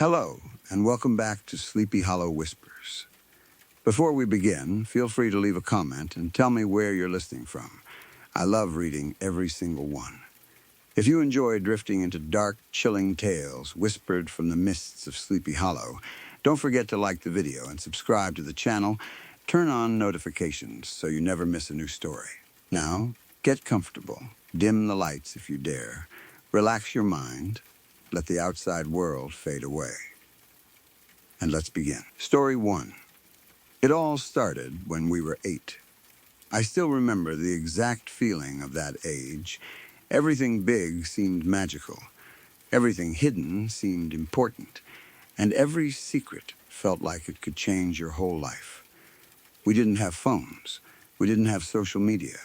Hello, and welcome back to Sleepy Hollow Whispers. Before we begin, feel free to leave a comment and tell me where you're listening from. I love reading every single one. If you enjoy drifting into dark, chilling tales whispered from the mists of Sleepy Hollow, don't forget to like the video and subscribe to the channel. Turn on notifications so you never miss a new story. Now, get comfortable. Dim the lights if you dare. Relax your mind. Let the outside world fade away. And let's begin. Story 1. It all started when we were 8. I still remember the exact feeling of that age. Everything big seemed magical. Everything hidden seemed important. And every secret felt like it could change your whole life. We didn't have phones. We didn't have social media.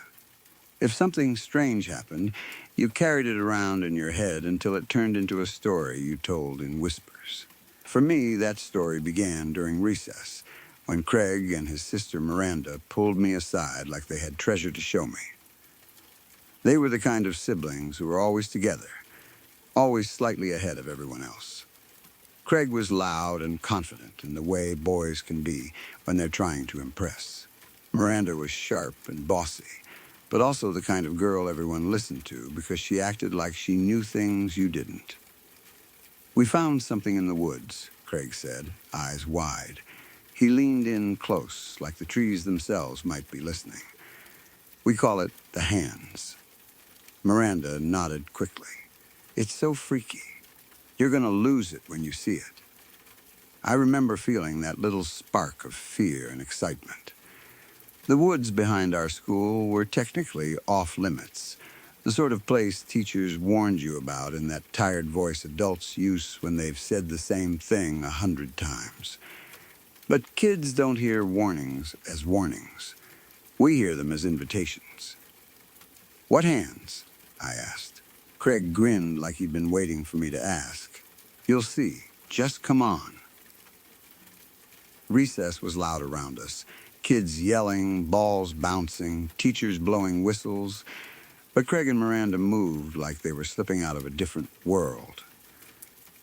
If something strange happened, you carried it around in your head until it turned into a story you told in whispers. For me, that story began during recess, when Craig and his sister Miranda pulled me aside like they had treasure to show me. They were the kind of siblings who were always together, always slightly ahead of everyone else. Craig was loud and confident in the way boys can be when they're trying to impress. Miranda was sharp and bossy, but also the kind of girl everyone listened to because she acted like she knew things you didn't. We found something in the woods, Craig said, eyes wide. He leaned in close, like the trees themselves might be listening. We call it the hands. Miranda nodded quickly. It's so freaky. You're going to lose it when you see it. I remember feeling that little spark of fear and excitement. The woods behind our school were technically off-limits, the sort of place teachers warned you about in that tired voice adults use when they've said the same thing 100 times. But kids don't hear warnings as warnings. We hear them as invitations. What hands? I asked. Craig grinned like he'd been waiting for me to ask. You'll see. Just come on. Recess was loud around us. Kids yelling, balls bouncing, teachers blowing whistles. But Craig and Miranda moved like they were slipping out of a different world.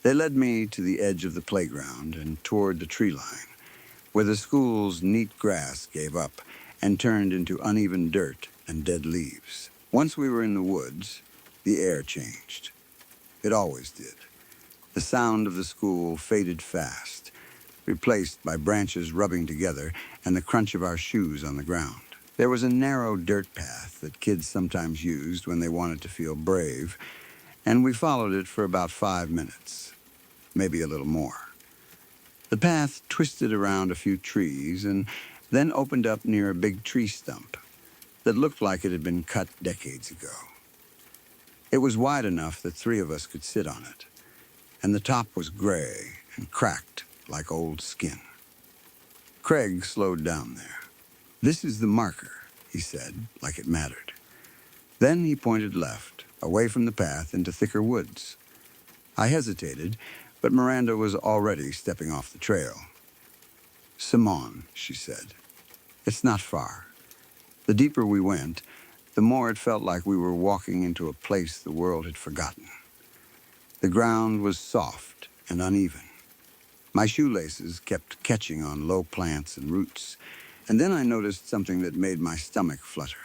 They led me to the edge of the playground and toward the tree line, where the school's neat grass gave up and turned into uneven dirt and dead leaves. Once we were in the woods, the air changed. It always did. The sound of the school faded fast, replaced by branches rubbing together and the crunch of our shoes on the ground. There was a narrow dirt path that kids sometimes used when they wanted to feel brave, and we followed it for about 5 minutes, maybe a little more. The path twisted around a few trees and then opened up near a big tree stump that looked like it had been cut decades ago. It was wide enough that 3 of us could sit on it, and the top was gray and cracked like old skin. Craig slowed down there. This is the marker, he said, like it mattered. Then he pointed left, away from the path into thicker woods. I hesitated, but Miranda was already stepping off the trail. Simone, she said. It's not far. The deeper we went, the more it felt like we were walking into a place the world had forgotten. The ground was soft and uneven. My shoelaces kept catching on low plants and roots, and then I noticed something that made my stomach flutter.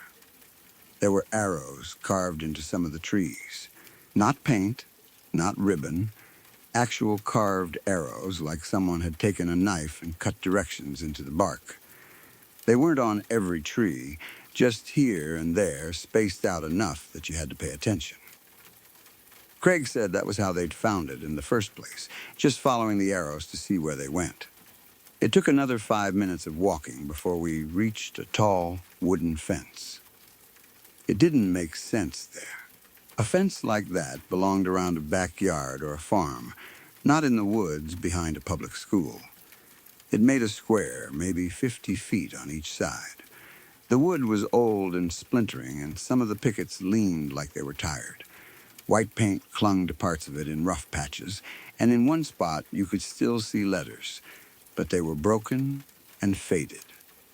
There were arrows carved into some of the trees. Not paint, not ribbon, actual carved arrows like someone had taken a knife and cut directions into the bark. They weren't on every tree, just here and there, spaced out enough that you had to pay attention. Craig said that was how they'd found it in the first place, just following the arrows to see where they went. It took another 5 minutes of walking before we reached a tall wooden fence. It didn't make sense there. A fence like that belonged around a backyard or a farm, not in the woods behind a public school. It made a square, maybe 50 feet on each side. The wood was old and splintering, and some of the pickets leaned like they were tired. White paint clung to parts of it in rough patches, and in one spot you could still see letters, but they were broken and faded,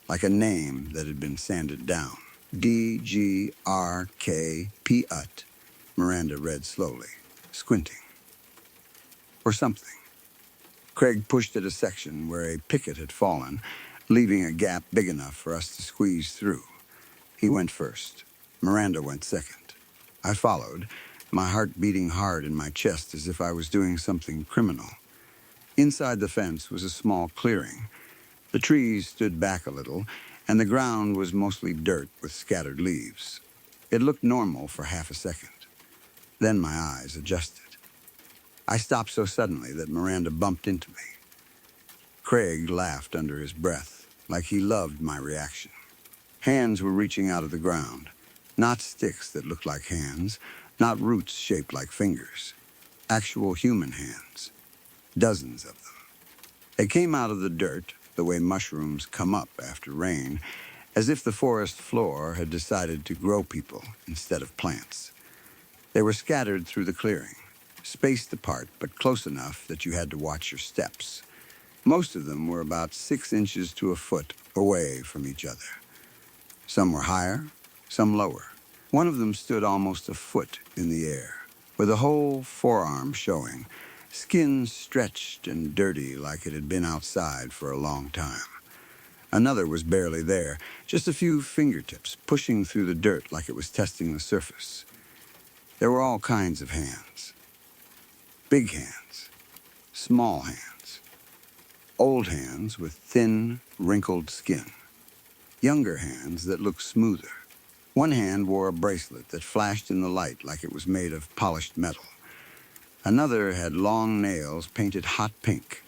like a name that had been sanded down. D-G-R-K-P-UT, Miranda read slowly, squinting. Or something. Craig pushed at a section where a picket had fallen, leaving a gap big enough for us to squeeze through. He went first. Miranda went second. I followed, my heart beating hard in my chest as if I was doing something criminal. Inside the fence was a small clearing. The trees stood back a little, and the ground was mostly dirt with scattered leaves. It looked normal for half a second. Then my eyes adjusted. I stopped so suddenly that Miranda bumped into me. Craig laughed under his breath, like he loved my reaction. Hands were reaching out of the ground. Not sticks that looked like hands, not roots shaped like fingers. Actual human hands. Dozens of them. They came out of the dirt, the way mushrooms come up after rain, as if the forest floor had decided to grow people instead of plants. They were scattered through the clearing, spaced apart but close enough that you had to watch your steps. Most of them were about 6 inches to a foot away from each other. Some were higher, some lower. One of them stood almost a foot in the air, with a whole forearm showing, skin stretched and dirty like it had been outside for a long time. Another was barely there, just a few fingertips pushing through the dirt like it was testing the surface. There were all kinds of hands. Big hands, small hands, old hands with thin, wrinkled skin, younger hands that looked smoother. One hand wore a bracelet that flashed in the light like it was made of polished metal. Another had long nails painted hot pink,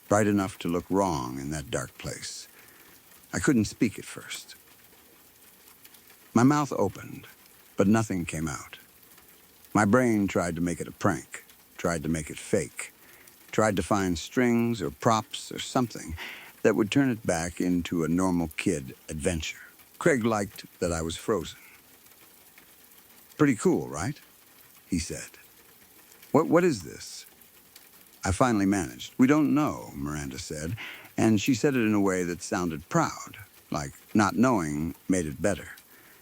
bright enough to look wrong in that dark place. I couldn't speak at first. My mouth opened, but nothing came out. My brain tried to make it a prank, tried to make it fake, tried to find strings or props or something that would turn it back into a normal kid adventure. Craig liked that I was frozen. Pretty cool, right? He said. What is this? I finally managed. We don't know, Miranda said, and she said it in a way that sounded proud, like not knowing made it better.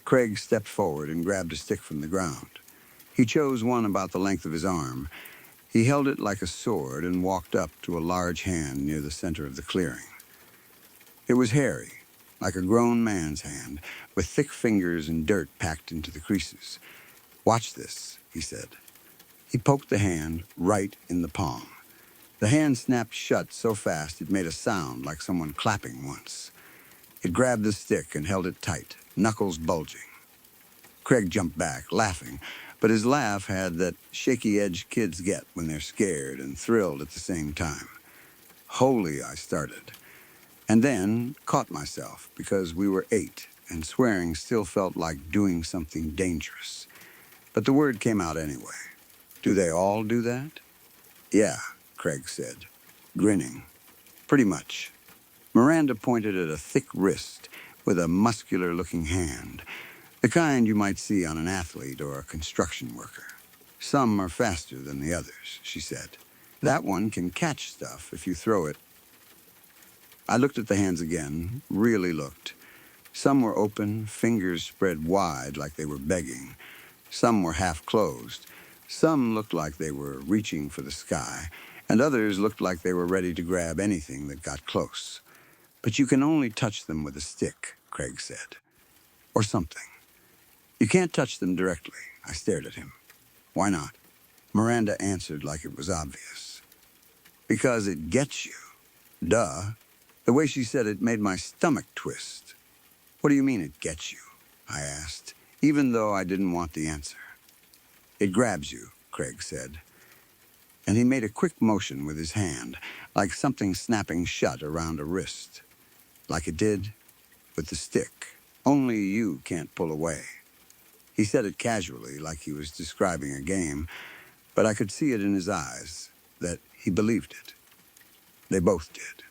Craig stepped forward and grabbed a stick from the ground. He chose one about the length of his arm. He held it like a sword and walked up to a large hand near the center of the clearing. It was hairy, like a grown man's hand, with thick fingers and dirt packed into the creases. Watch this, he said. He poked the hand right in the palm. The hand snapped shut so fast it made a sound like someone clapping once. It grabbed the stick and held it tight, knuckles bulging. Craig jumped back, laughing, but his laugh had that shaky edge kids get when they're scared and thrilled at the same time. Holy, I started. And then caught myself because we were 8 and swearing still felt like doing something dangerous. But the word came out anyway. Do they all do that? Yeah, Craig said, grinning. Pretty much. Miranda pointed at a thick wrist with a muscular-looking hand, the kind you might see on an athlete or a construction worker. Some are faster than the others, she said. That one can catch stuff if you throw it. I looked at the hands again, really looked. Some were open, fingers spread wide like they were begging. Some were half closed. Some looked like they were reaching for the sky, and others looked like they were ready to grab anything that got close. But you can only touch them with a stick, Craig said. Or something. You can't touch them directly. I stared at him. Why not? Miranda answered like it was obvious. Because it gets you. Duh. The way she said it made my stomach twist. What do you mean it gets you? I asked, even though I didn't want the answer. It grabs you, Craig said. And he made a quick motion with his hand, like something snapping shut around a wrist. Like it did with the stick. Only you can't pull away. He said it casually, like he was describing a game, but I could see it in his eyes, that he believed it. They both did.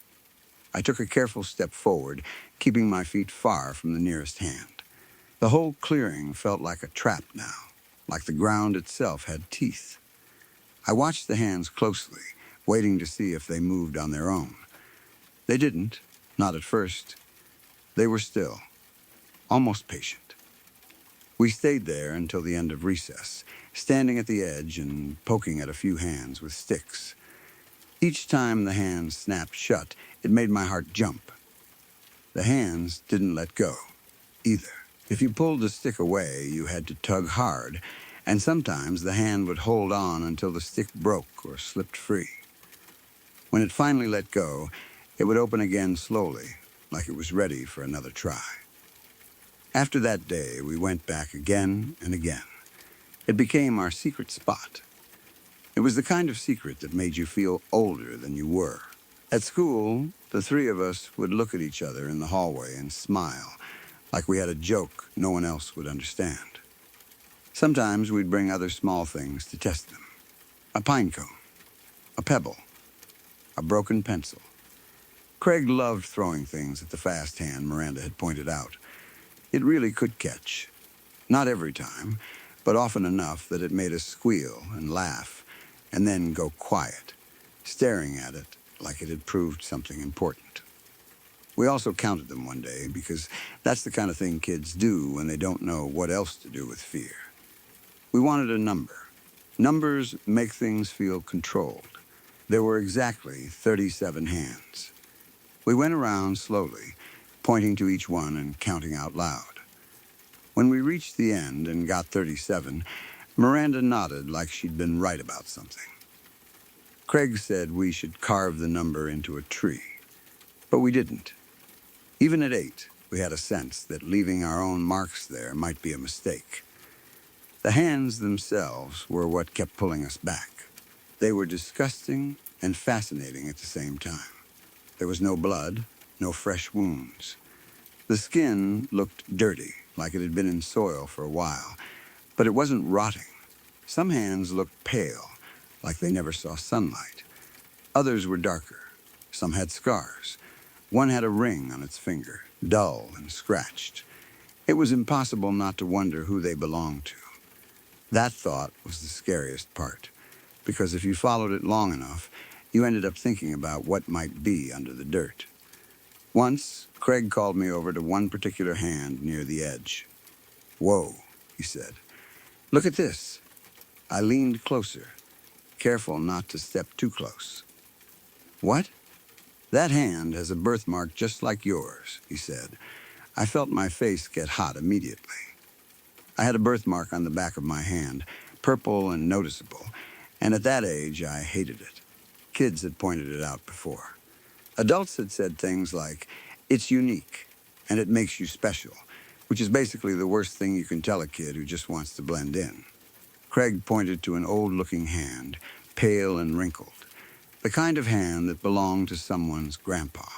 I took a careful step forward, keeping my feet far from the nearest hand. The whole clearing felt like a trap now, like the ground itself had teeth. I watched the hands closely, waiting to see if they moved on their own. They didn't, not at first. They were still, almost patient. We stayed there until the end of recess, standing at the edge and poking at a few hands with sticks. Each time the hands snapped shut, it made my heart jump. The hands didn't let go, either. If you pulled the stick away, you had to tug hard, and sometimes the hand would hold on until the stick broke or slipped free. When it finally let go, it would open again slowly, like it was ready for another try. After that day, we went back again and again. It became our secret spot. It was the kind of secret that made you feel older than you were. At school, the three of us would look at each other in the hallway and smile, like we had a joke no one else would understand. Sometimes we'd bring other small things to test them. A pine cone, a pebble, a broken pencil. Craig loved throwing things at the fast hand Miranda had pointed out. It really could catch. Not every time, but often enough that it made us squeal and laugh, and then go quiet, staring at it like it had proved something important. We also counted them one day because that's the kind of thing kids do when they don't know what else to do with fear. We wanted a number. Numbers make things feel controlled. There were exactly 37 hands. We went around slowly, pointing to each one and counting out loud. When we reached the end and got 37, Miranda nodded like she'd been right about something. Craig said we should carve the number into a tree, but we didn't. Even at 8, we had a sense that leaving our own marks there might be a mistake. The hands themselves were what kept pulling us back. They were disgusting and fascinating at the same time. There was no blood, no fresh wounds. The skin looked dirty, like it had been in soil for a while, but it wasn't rotting. Some hands looked pale, like they never saw sunlight. Others were darker. Some had scars. One had a ring on its finger, dull and scratched. It was impossible not to wonder who they belonged to. That thought was the scariest part, because if you followed it long enough, you ended up thinking about what might be under the dirt. Once, Craig called me over to one particular hand near the edge. "Whoa," he said. "Look at this." I leaned closer, careful not to step too close. "What?" "That hand has a birthmark just like yours," he said. I felt my face get hot immediately. I had a birthmark on the back of my hand, purple and noticeable, and at that age I hated it. Kids had pointed it out before. Adults had said things like, "It's unique, and it makes you special," which is basically the worst thing you can tell a kid who just wants to blend in. Craig pointed to an old-looking hand, pale and wrinkled, the kind of hand that belonged to someone's grandpa.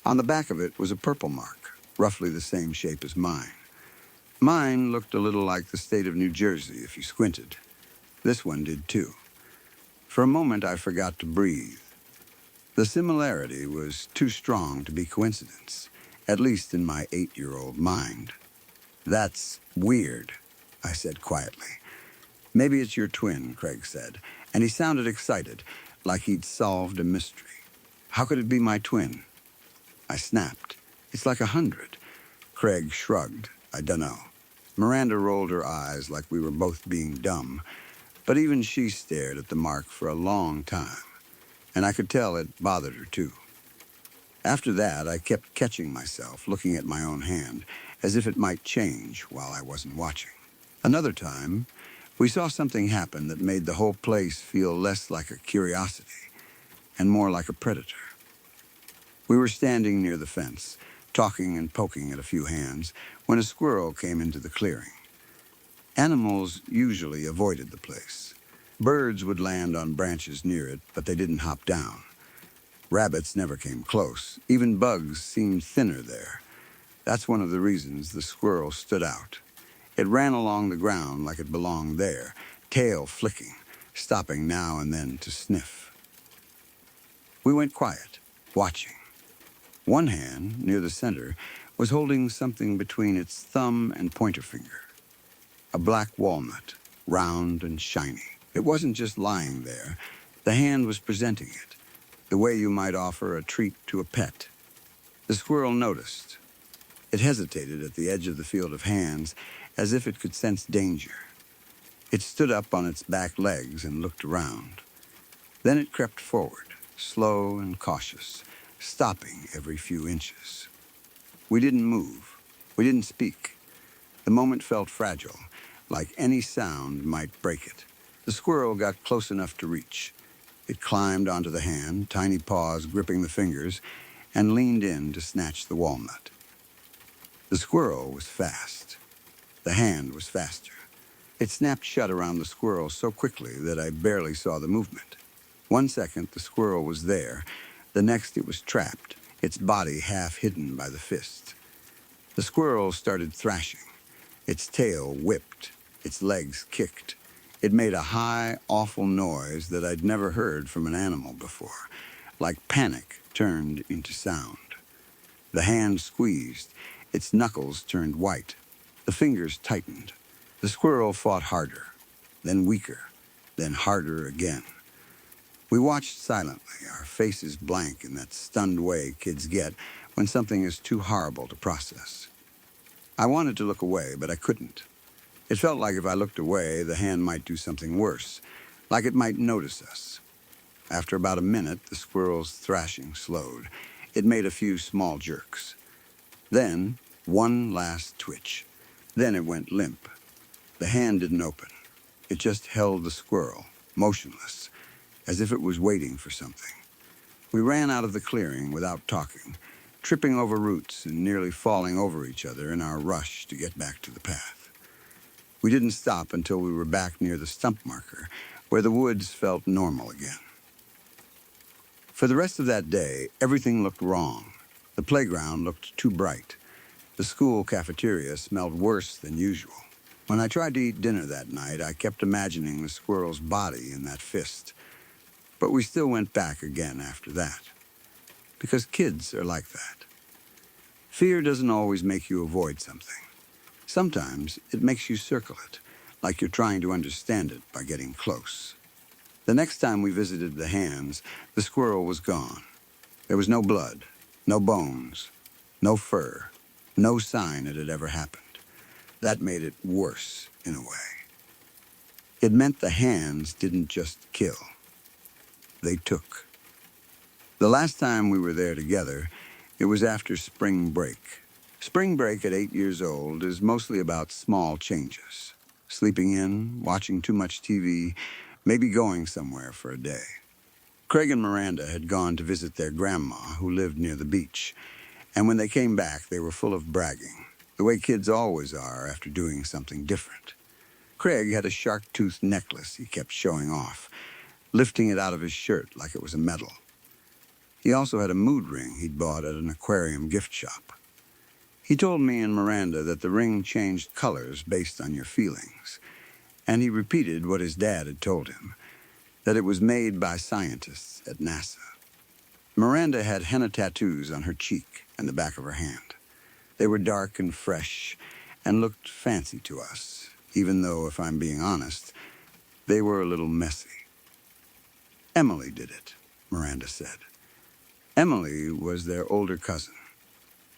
On the back of it was a purple mark, roughly the same shape as mine. Mine looked a little like the state of New Jersey if you squinted. This one did too. For a moment I forgot to breathe. The similarity was too strong to be coincidence, at least in my 8-year-old mind. "That's weird," I said quietly. "Maybe it's your twin," Craig said, and he sounded excited, like he'd solved a mystery. "How could it be my twin?" I snapped. "It's like 100. Craig shrugged. "I dunno." Miranda rolled her eyes like we were both being dumb, but even she stared at the mark for a long time, and I could tell it bothered her too. After that, I kept catching myself looking at my own hand, as if it might change while I wasn't watching. Another time, we saw something happen that made the whole place feel less like a curiosity and more like a predator. We were standing near the fence, talking and poking at a few hands, when a squirrel came into the clearing. Animals usually avoided the place. Birds would land on branches near it, but they didn't hop down. Rabbits never came close. Even bugs seemed thinner there. That's one of the reasons the squirrel stood out. It ran along the ground like it belonged there, tail flicking, stopping now and then to sniff. We went quiet, watching. One hand, near the center, was holding something between its thumb and pointer finger. A black walnut, round and shiny. It wasn't just lying there. The hand was presenting it, the way you might offer a treat to a pet. The squirrel noticed. It hesitated at the edge of the field of hands, as if it could sense danger. It stood up on its back legs and looked around. Then it crept forward, slow and cautious, stopping every few inches. We didn't move. We didn't speak. The moment felt fragile, like any sound might break it. The squirrel got close enough to reach. It climbed onto the hand, tiny paws gripping the fingers, and leaned in to snatch the walnut. The squirrel was fast. The hand was faster. It snapped shut around the squirrel so quickly that I barely saw the movement. 1 second, the squirrel was there. The next, it was trapped, its body half hidden by the fist. The squirrel started thrashing. Its tail whipped. Its legs kicked. It made a high, awful noise that I'd never heard from an animal before, like panic turned into sound. The hand squeezed. Its knuckles turned white. The fingers tightened. The squirrel fought harder, then weaker, then harder again. We watched silently, our faces blank in that stunned way kids get when something is too horrible to process. I wanted to look away, but I couldn't. It felt like if I looked away, the hand might do something worse, like it might notice us. After about a minute, the squirrel's thrashing slowed. It made a few small jerks. Then, one last twitch. Then it went limp. The hand didn't open. It just held the squirrel, motionless, as if it was waiting for something. We ran out of the clearing without talking, tripping over roots and nearly falling over each other in our rush to get back to the path. We didn't stop until we were back near the stump marker, where the woods felt normal again. For the rest of that day, everything looked wrong. The playground looked too bright. The school cafeteria smelled worse than usual. When I tried to eat dinner that night, I kept imagining the squirrel's body in that fist. But we still went back again after that. Because kids are like that. Fear doesn't always make you avoid something. Sometimes it makes you circle it, like you're trying to understand it by getting close. The next time we visited the hands, the squirrel was gone. There was no blood, no bones, no fur, no sign it had ever happened. That made it worse, in a way. It meant the hands didn't just kill. They took. The last time we were there together, it was after spring break. Spring break at 8 years old is mostly about small changes. Sleeping in, watching too much TV, maybe going somewhere for a day. Craig and Miranda had gone to visit their grandma, who lived near the beach. And when they came back, they were full of bragging, the way kids always are after doing something different. Craig had a shark-toothed necklace he kept showing off, lifting it out of his shirt like it was a medal. He also had a mood ring he'd bought at an aquarium gift shop. He told me and Miranda that the ring changed colors based on your feelings, and he repeated what his dad had told him, that it was made by scientists at NASA. Miranda had henna tattoos on her cheek and the back of her hand. They were dark and fresh and looked fancy to us, even though, if I'm being honest, they were a little messy. Emily did it, Miranda said. Emily was their older cousin.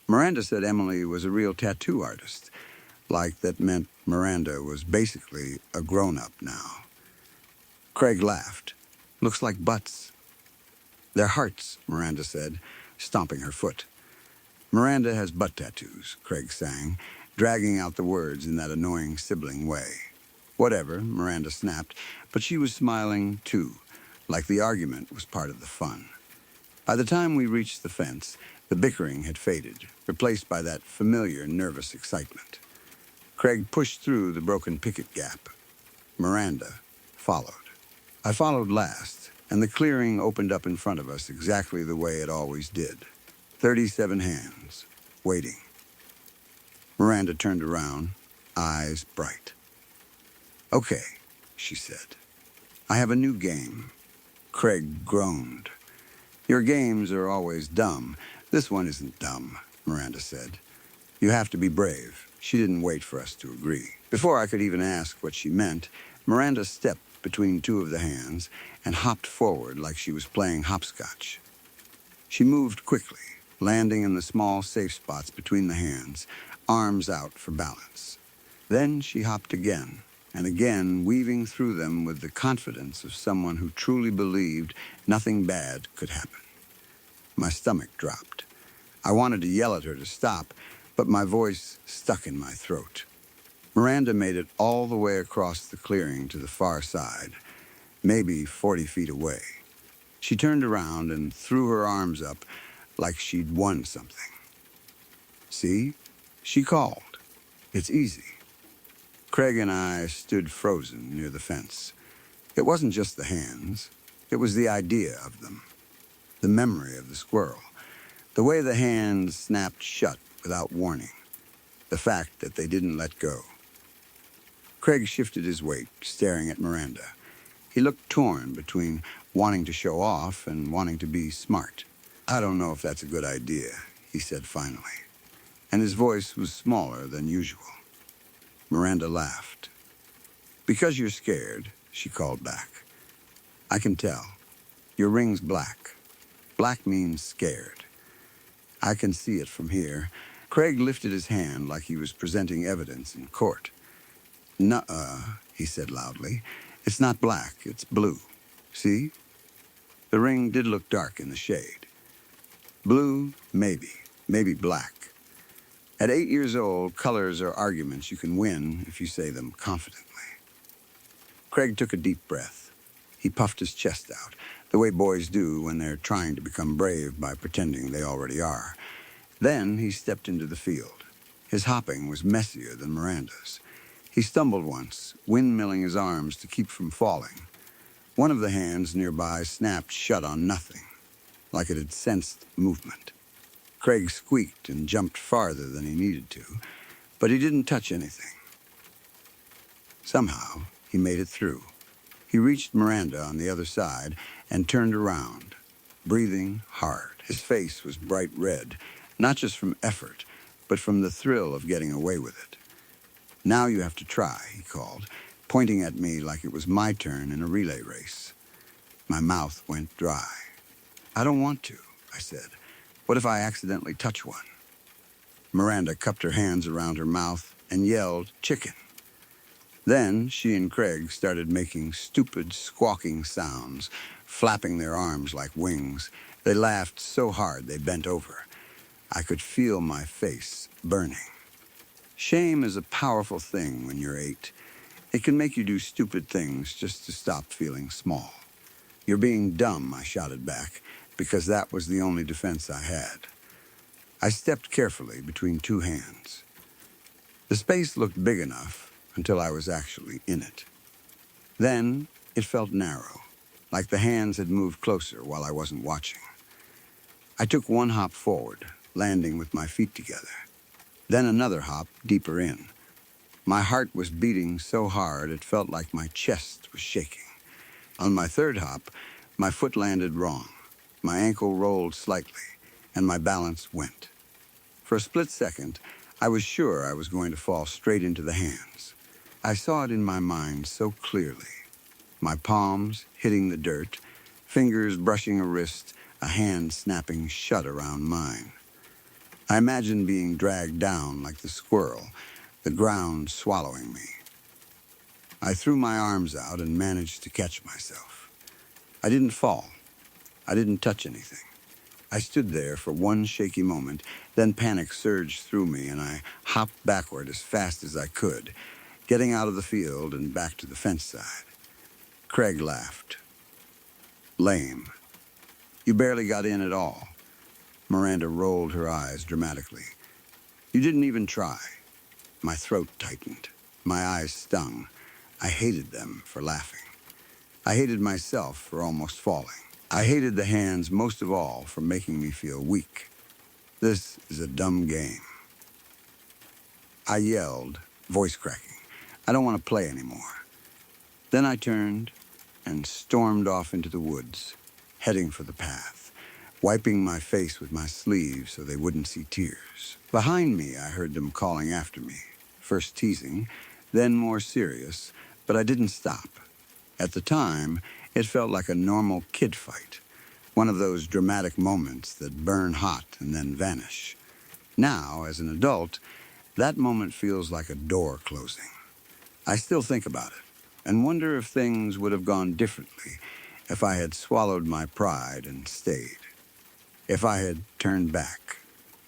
Miranda said Emily was a real tattoo artist, like that meant Miranda was basically a grown-up now. Craig laughed. Looks like butts. They're hearts, Miranda said, stomping her foot. Miranda has butt tattoos, Craig sang, dragging out the words in that annoying sibling way. Whatever, Miranda snapped, but she was smiling too, like the argument was part of the fun. By the time we reached the fence, the bickering had faded, replaced by that familiar nervous excitement. Craig pushed through the broken picket gap. Miranda followed. I followed last, and the clearing opened up in front of us exactly the way it always did. 37 hands, waiting. Miranda turned around, eyes bright. Okay, she said. I have a new game. Craig groaned. Your games are always dumb. This one isn't dumb, Miranda said. You have to be brave. She didn't wait for us to agree. Before I could even ask what she meant, Miranda stepped between two of the hands and hopped forward like she was playing hopscotch. She moved quickly, landing in the small safe spots between the hands, arms out for balance. Then she hopped again, and again weaving through them with the confidence of someone who truly believed nothing bad could happen. My stomach dropped. I wanted to yell at her to stop, but my voice stuck in my throat. Miranda made it all the way across the clearing to the far side, maybe 40 feet away. She turned around and threw her arms up like she'd won something. See? She called. It's easy. Craig and I stood frozen near the fence. It wasn't just the hands. It was the idea of them. The memory of the squirrel. The way the hands snapped shut without warning. The fact that they didn't let go. Craig shifted his weight, staring at Miranda. He looked torn between wanting to show off and wanting to be smart. I don't know if that's a good idea, he said finally, and his voice was smaller than usual. Miranda laughed. Because you're scared, she called back. I can tell. Your ring's black. Black means scared. I can see it from here. Craig lifted his hand like he was presenting evidence in court. Nuh-uh, he said loudly. It's not black, it's blue. See? The ring did look dark in the shade. Blue, maybe black. At 8 years old, colors are arguments you can win if you say them confidently. Craig took a deep breath. He puffed his chest out, the way boys do when they're trying to become brave by pretending they already are. Then he stepped into the field. His hopping was messier than Miranda's. He stumbled once, windmilling his arms to keep from falling. One of the hands nearby snapped shut on nothing, like it had sensed movement. Craig squeaked and jumped farther than he needed to, but he didn't touch anything. Somehow, he made it through. He reached Miranda on the other side and turned around, breathing hard. His face was bright red, not just from effort, but from the thrill of getting away with it. Now you have to try, he called, pointing at me like it was my turn in a relay race. My mouth went dry. I don't want to, I said. What if I accidentally touch one? Miranda cupped her hands around her mouth and yelled, chicken. Then she and Craig started making stupid, squawking sounds, flapping their arms like wings. They laughed so hard they bent over. I could feel my face burning. Shame is a powerful thing when you're 8. It can make you do stupid things just to stop feeling small. You're being dumb, I shouted back, because that was the only defense I had. I stepped carefully between two hands. The space looked big enough until I was actually in it. Then it felt narrow, like the hands had moved closer while I wasn't watching. I took one hop forward, landing with my feet together. Then another hop deeper in. My heart was beating so hard it felt like my chest was shaking. On my third hop, my foot landed wrong. My ankle rolled slightly, and my balance went. For a split second, I was sure I was going to fall straight into the hands. I saw it in my mind so clearly. My palms hitting the dirt, fingers brushing a wrist, a hand snapping shut around mine. I imagined being dragged down like the squirrel, the ground swallowing me. I threw my arms out and managed to catch myself. I didn't fall. I didn't touch anything. I stood there for one shaky moment, then panic surged through me and I hopped backward as fast as I could, getting out of the field and back to the fence side. Craig laughed. Lame. You barely got in at all. Miranda rolled her eyes dramatically. You didn't even try. My throat tightened. My eyes stung. I hated them for laughing. I hated myself for almost falling. I hated the hands most of all for making me feel weak. This is a dumb game. I yelled, voice cracking. I don't want to play anymore. Then I turned and stormed off into the woods, heading for the path, wiping my face with my sleeve so they wouldn't see tears. Behind me, I heard them calling after me, first teasing, then more serious, but I didn't stop. At the time, it felt like a normal kid fight, one of those dramatic moments that burn hot and then vanish. Now, as an adult, that moment feels like a door closing. I still think about it and wonder if things would have gone differently if I had swallowed my pride and stayed, if I had turned back,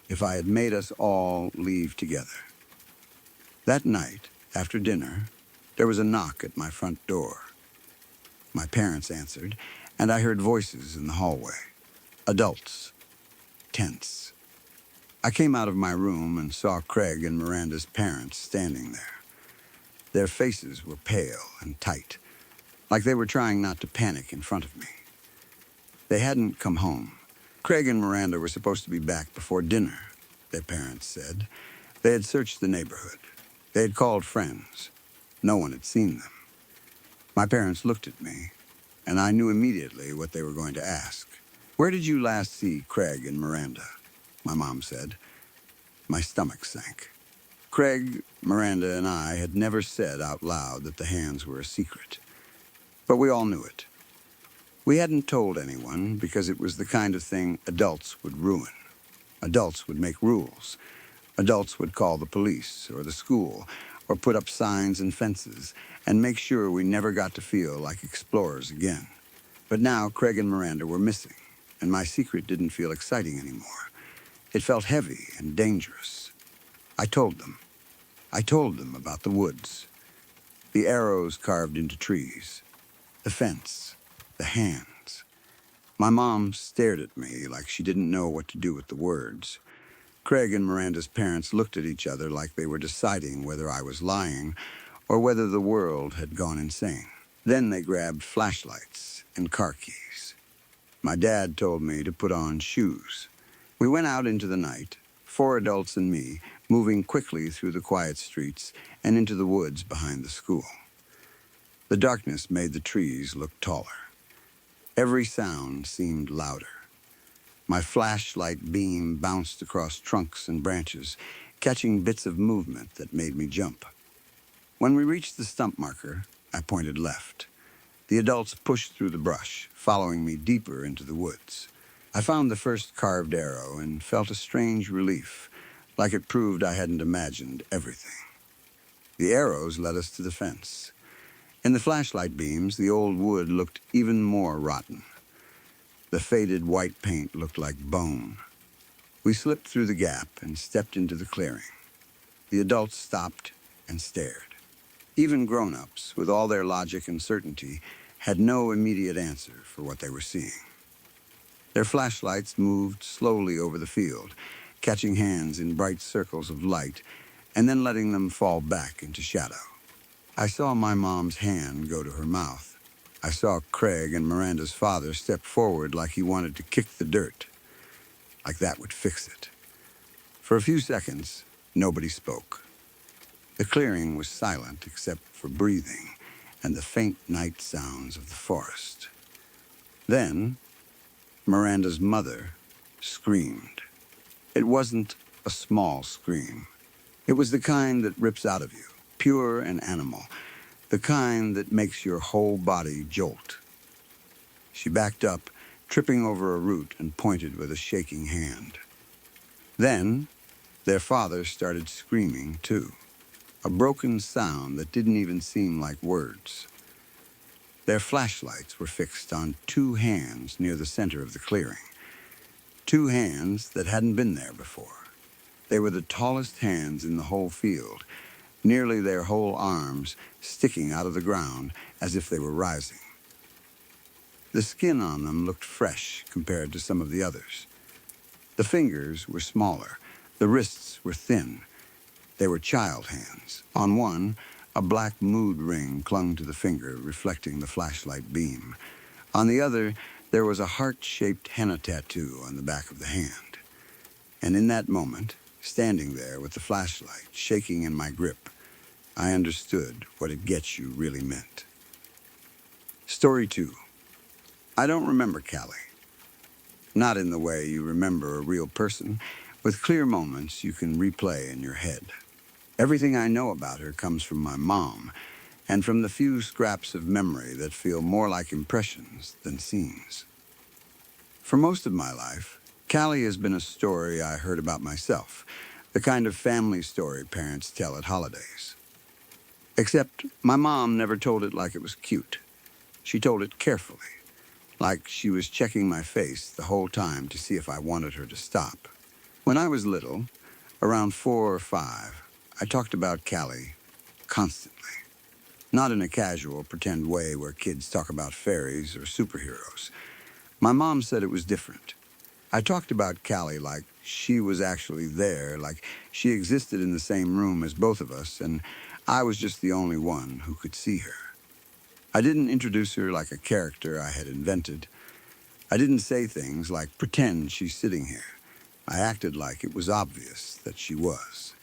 if I had made us all leave together. That night, after dinner, there was a knock at my front door. My parents answered, and I heard voices in the hallway. Adults, tense. I came out of my room and saw Craig and Miranda's parents standing there. Their faces were pale and tight, like they were trying not to panic in front of me. They hadn't come home. Craig and Miranda were supposed to be back before dinner, their parents said. They had searched the neighborhood. They had called friends. No one had seen them. My parents looked at me, and I knew immediately what they were going to ask. "Where did you last see Craig and Miranda?" my mom said. My stomach sank. Craig, Miranda, and I had never said out loud that the hands were a secret. But we all knew it. We hadn't told anyone because it was the kind of thing adults would ruin. Adults would make rules. Adults would call the police or the school or put up signs and fences and make sure we never got to feel like explorers again. But now Craig and Miranda were missing, and my secret didn't feel exciting anymore. It felt heavy and dangerous. I told them. I told them about the woods, the arrows carved into trees, the fence, the hands. My mom stared at me like she didn't know what to do with the words. Craig and Miranda's parents looked at each other like they were deciding whether I was lying or whether the world had gone insane. Then they grabbed flashlights and car keys. My dad told me to put on shoes. We went out into the night, 4 adults and me, moving quickly through the quiet streets and into the woods behind the school. The darkness made the trees look taller. Every sound seemed louder. My flashlight beam bounced across trunks and branches, catching bits of movement that made me jump. When we reached the stump marker, I pointed left. The adults pushed through the brush, following me deeper into the woods. I found the first carved arrow and felt a strange relief, like it proved I hadn't imagined everything. The arrows led us to the fence. In the flashlight beams, the old wood looked even more rotten. The faded white paint looked like bone. We slipped through the gap and stepped into the clearing. The adults stopped and stared. Even grown-ups, with all their logic and certainty, had no immediate answer for what they were seeing. Their flashlights moved slowly over the field, catching hands in bright circles of light, and then letting them fall back into shadow. I saw my mom's hand go to her mouth. I saw Craig and Miranda's father step forward like he wanted to kick the dirt, like that would fix it. For a few seconds, nobody spoke. The clearing was silent except for breathing and the faint night sounds of the forest. Then, Miranda's mother screamed. It wasn't a small scream. It was the kind that rips out of you, pure and animal, the kind that makes your whole body jolt. She backed up, tripping over a root, and pointed with a shaking hand. Then, their father started screaming, too, a broken sound that didn't even seem like words. Their flashlights were fixed on 2 hands near the center of the clearing, 2 hands that hadn't been there before. They were the tallest hands in the whole field, nearly their whole arms sticking out of the ground as if they were rising. The skin on them looked fresh compared to some of the others. The fingers were smaller. The wrists were thin. They were child hands. On one, a black mood ring clung to the finger, reflecting the flashlight beam. On the other, there was a heart-shaped henna tattoo on the back of the hand. And in that moment, standing there with the flashlight shaking in my grip, I understood what "it gets you" really meant. Story 2. I don't remember Callie. Not in the way you remember a real person, with clear moments you can replay in your head. Everything I know about her comes from my mom, and from the few scraps of memory that feel more like impressions than scenes. For most of my life, Callie has been a story I heard about myself, the kind of family story parents tell at holidays. Except my mom never told it like it was cute. She told it carefully, like she was checking my face the whole time to see if I wanted her to stop. When I was little, around 4 or 5, I talked about Callie constantly. Not in a casual, pretend way where kids talk about fairies or superheroes. My mom said it was different. I talked about Callie like she was actually there, like she existed in the same room as both of us, and I was just the only one who could see her. I didn't introduce her like a character I had invented. I didn't say things like, pretend she's sitting here. I acted like it was obvious that she was.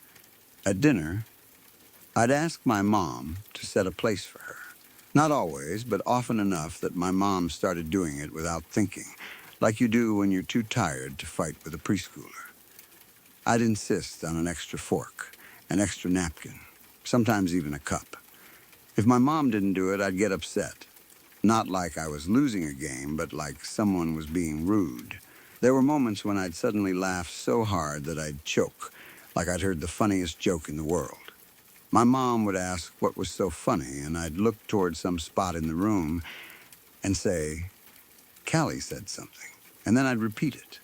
At dinner, I'd ask my mom to set a place for her. Not always, but often enough that my mom started doing it without thinking, like you do when you're too tired to fight with a preschooler. I'd insist on an extra fork, an extra napkin, sometimes even a cup. If my mom didn't do it, I'd get upset. Not like I was losing a game, but like someone was being rude. There were moments when I'd suddenly laugh so hard that I'd choke, like I'd heard the funniest joke in the world. My mom would ask what was so funny, and I'd look toward some spot in the room and say, Callie said something, and then I'd repeat it.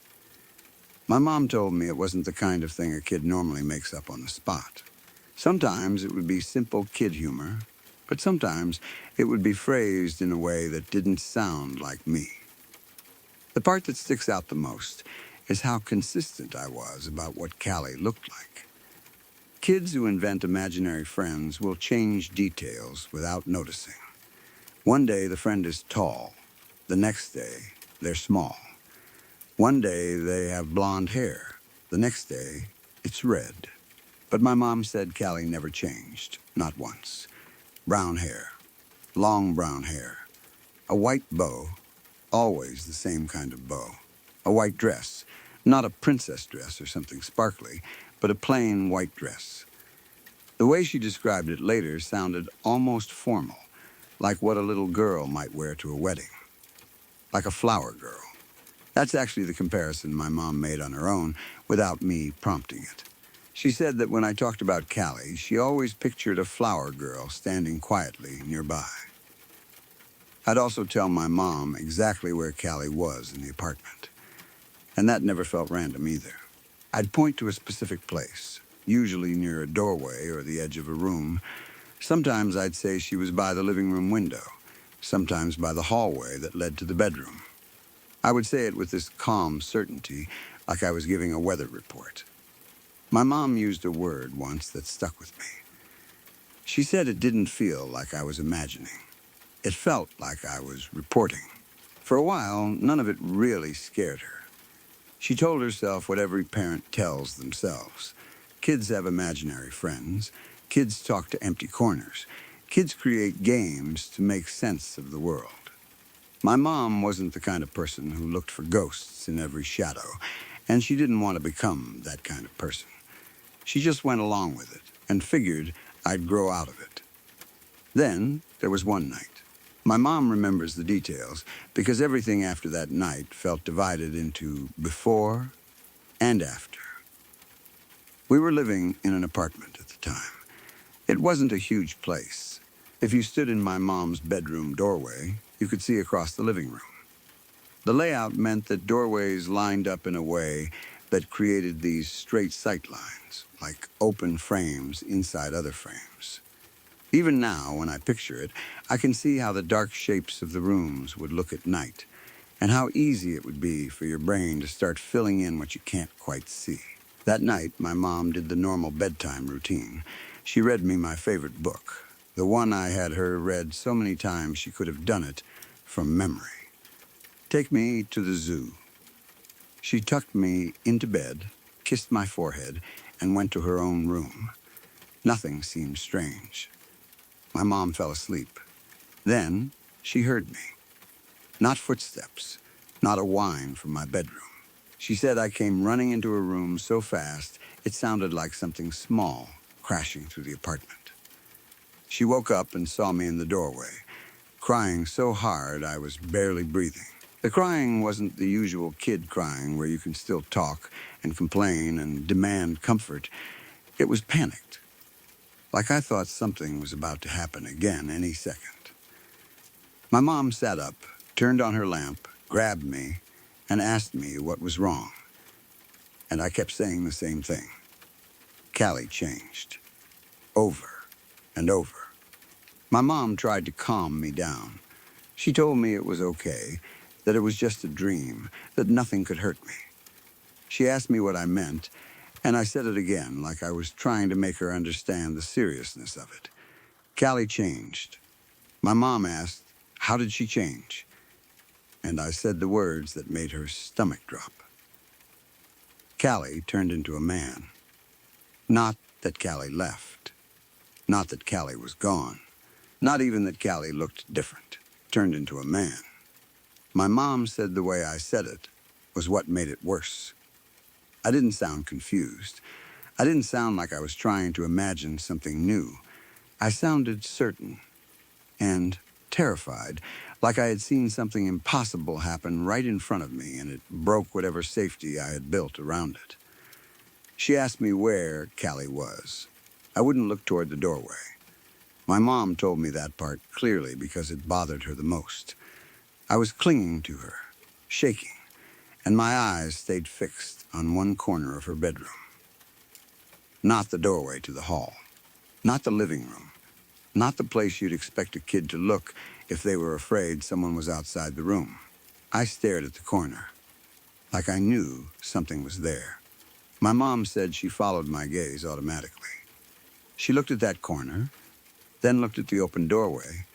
My mom told me it wasn't the kind of thing a kid normally makes up on the spot. Sometimes it would be simple kid humor, but sometimes it would be phrased in a way that didn't sound like me. The part that sticks out the most is how consistent I was about what Callie looked like. Kids who invent imaginary friends will change details without noticing. One day the friend is tall. The next day they're small. One day they have blonde hair. The next day it's red. But my mom said Callie never changed, not once. Brown hair, long brown hair, a white bow, always the same kind of bow. A white dress, not a princess dress or something sparkly, but a plain white dress. The way she described it later sounded almost formal, like what a little girl might wear to a wedding. Like a flower girl. That's actually the comparison my mom made on her own, without me prompting it. She said that when I talked about Callie, she always pictured a flower girl standing quietly nearby. I'd also tell my mom exactly where Callie was in the apartment. And that never felt random either. I'd point to a specific place, usually near a doorway or the edge of a room. Sometimes I'd say she was by the living room window, sometimes by the hallway that led to the bedroom. I would say it with this calm certainty, like I was giving a weather report. My mom used a word once that stuck with me. She said it didn't feel like I was imagining. It felt like I was reporting. For a while, none of it really scared her. She told herself what every parent tells themselves. Kids have imaginary friends. Kids talk to empty corners. Kids create games to make sense of the world. My mom wasn't the kind of person who looked for ghosts in every shadow, and she didn't want to become that kind of person. She just went along with it and figured I'd grow out of it. Then there was one night. My mom remembers the details because everything after that night felt divided into before and after. We were living in an apartment at the time. It wasn't a huge place. If you stood in my mom's bedroom doorway, you could see across the living room. The layout meant that doorways lined up in a way that created these straight sight lines, like open frames inside other frames. Even now, when I picture it, I can see how the dark shapes of the rooms would look at night, and how easy it would be for your brain to start filling in what you can't quite see. That night, my mom did the normal bedtime routine. She read me my favorite book, the one I had her read so many times she could have done it from memory. Take Me to the Zoo. She tucked me into bed, kissed my forehead, and went to her own room. Nothing seemed strange. My mom fell asleep. Then she heard me. Not footsteps, not a whine from my bedroom. She said I came running into her room so fast it sounded like something small crashing through the apartment. She woke up and saw me in the doorway, crying so hard I was barely breathing. The crying wasn't the usual kid crying where you can still talk and complain and demand comfort. It was panicked. like I thought something was about to happen again any second. My mom sat up, turned on her lamp, grabbed me, and asked me what was wrong. And I kept saying the same thing. Callie changed. Over and over. My mom tried to calm me down. She told me it was okay, that it was just a dream, that nothing could hurt me. She asked me what I meant, and I said it again, like I was trying to make her understand the seriousness of it. Callie changed. My mom asked, how did she change? And I said the words that made her stomach drop. Callie turned into a man. Not that Callie left. Not that Callie was gone. Not even that Callie looked different. Turned into a man. My mom said the way I said it was what made it worse. I didn't sound confused. I didn't sound like I was trying to imagine something new. I sounded certain and terrified, like I had seen something impossible happen right in front of me, and it broke whatever safety I had built around it. She asked me where Callie was. I wouldn't look toward the doorway. My mom told me that part clearly because it bothered her the most. I was clinging to her, shaking, and my eyes stayed fixed on one corner of her bedroom. Not the doorway to the hall, not the living room, not the place you'd expect a kid to look if they were afraid someone was outside the room. I stared at the corner, like I knew something was there. My mom said she followed my gaze automatically. She looked at that corner, then looked at the open doorway,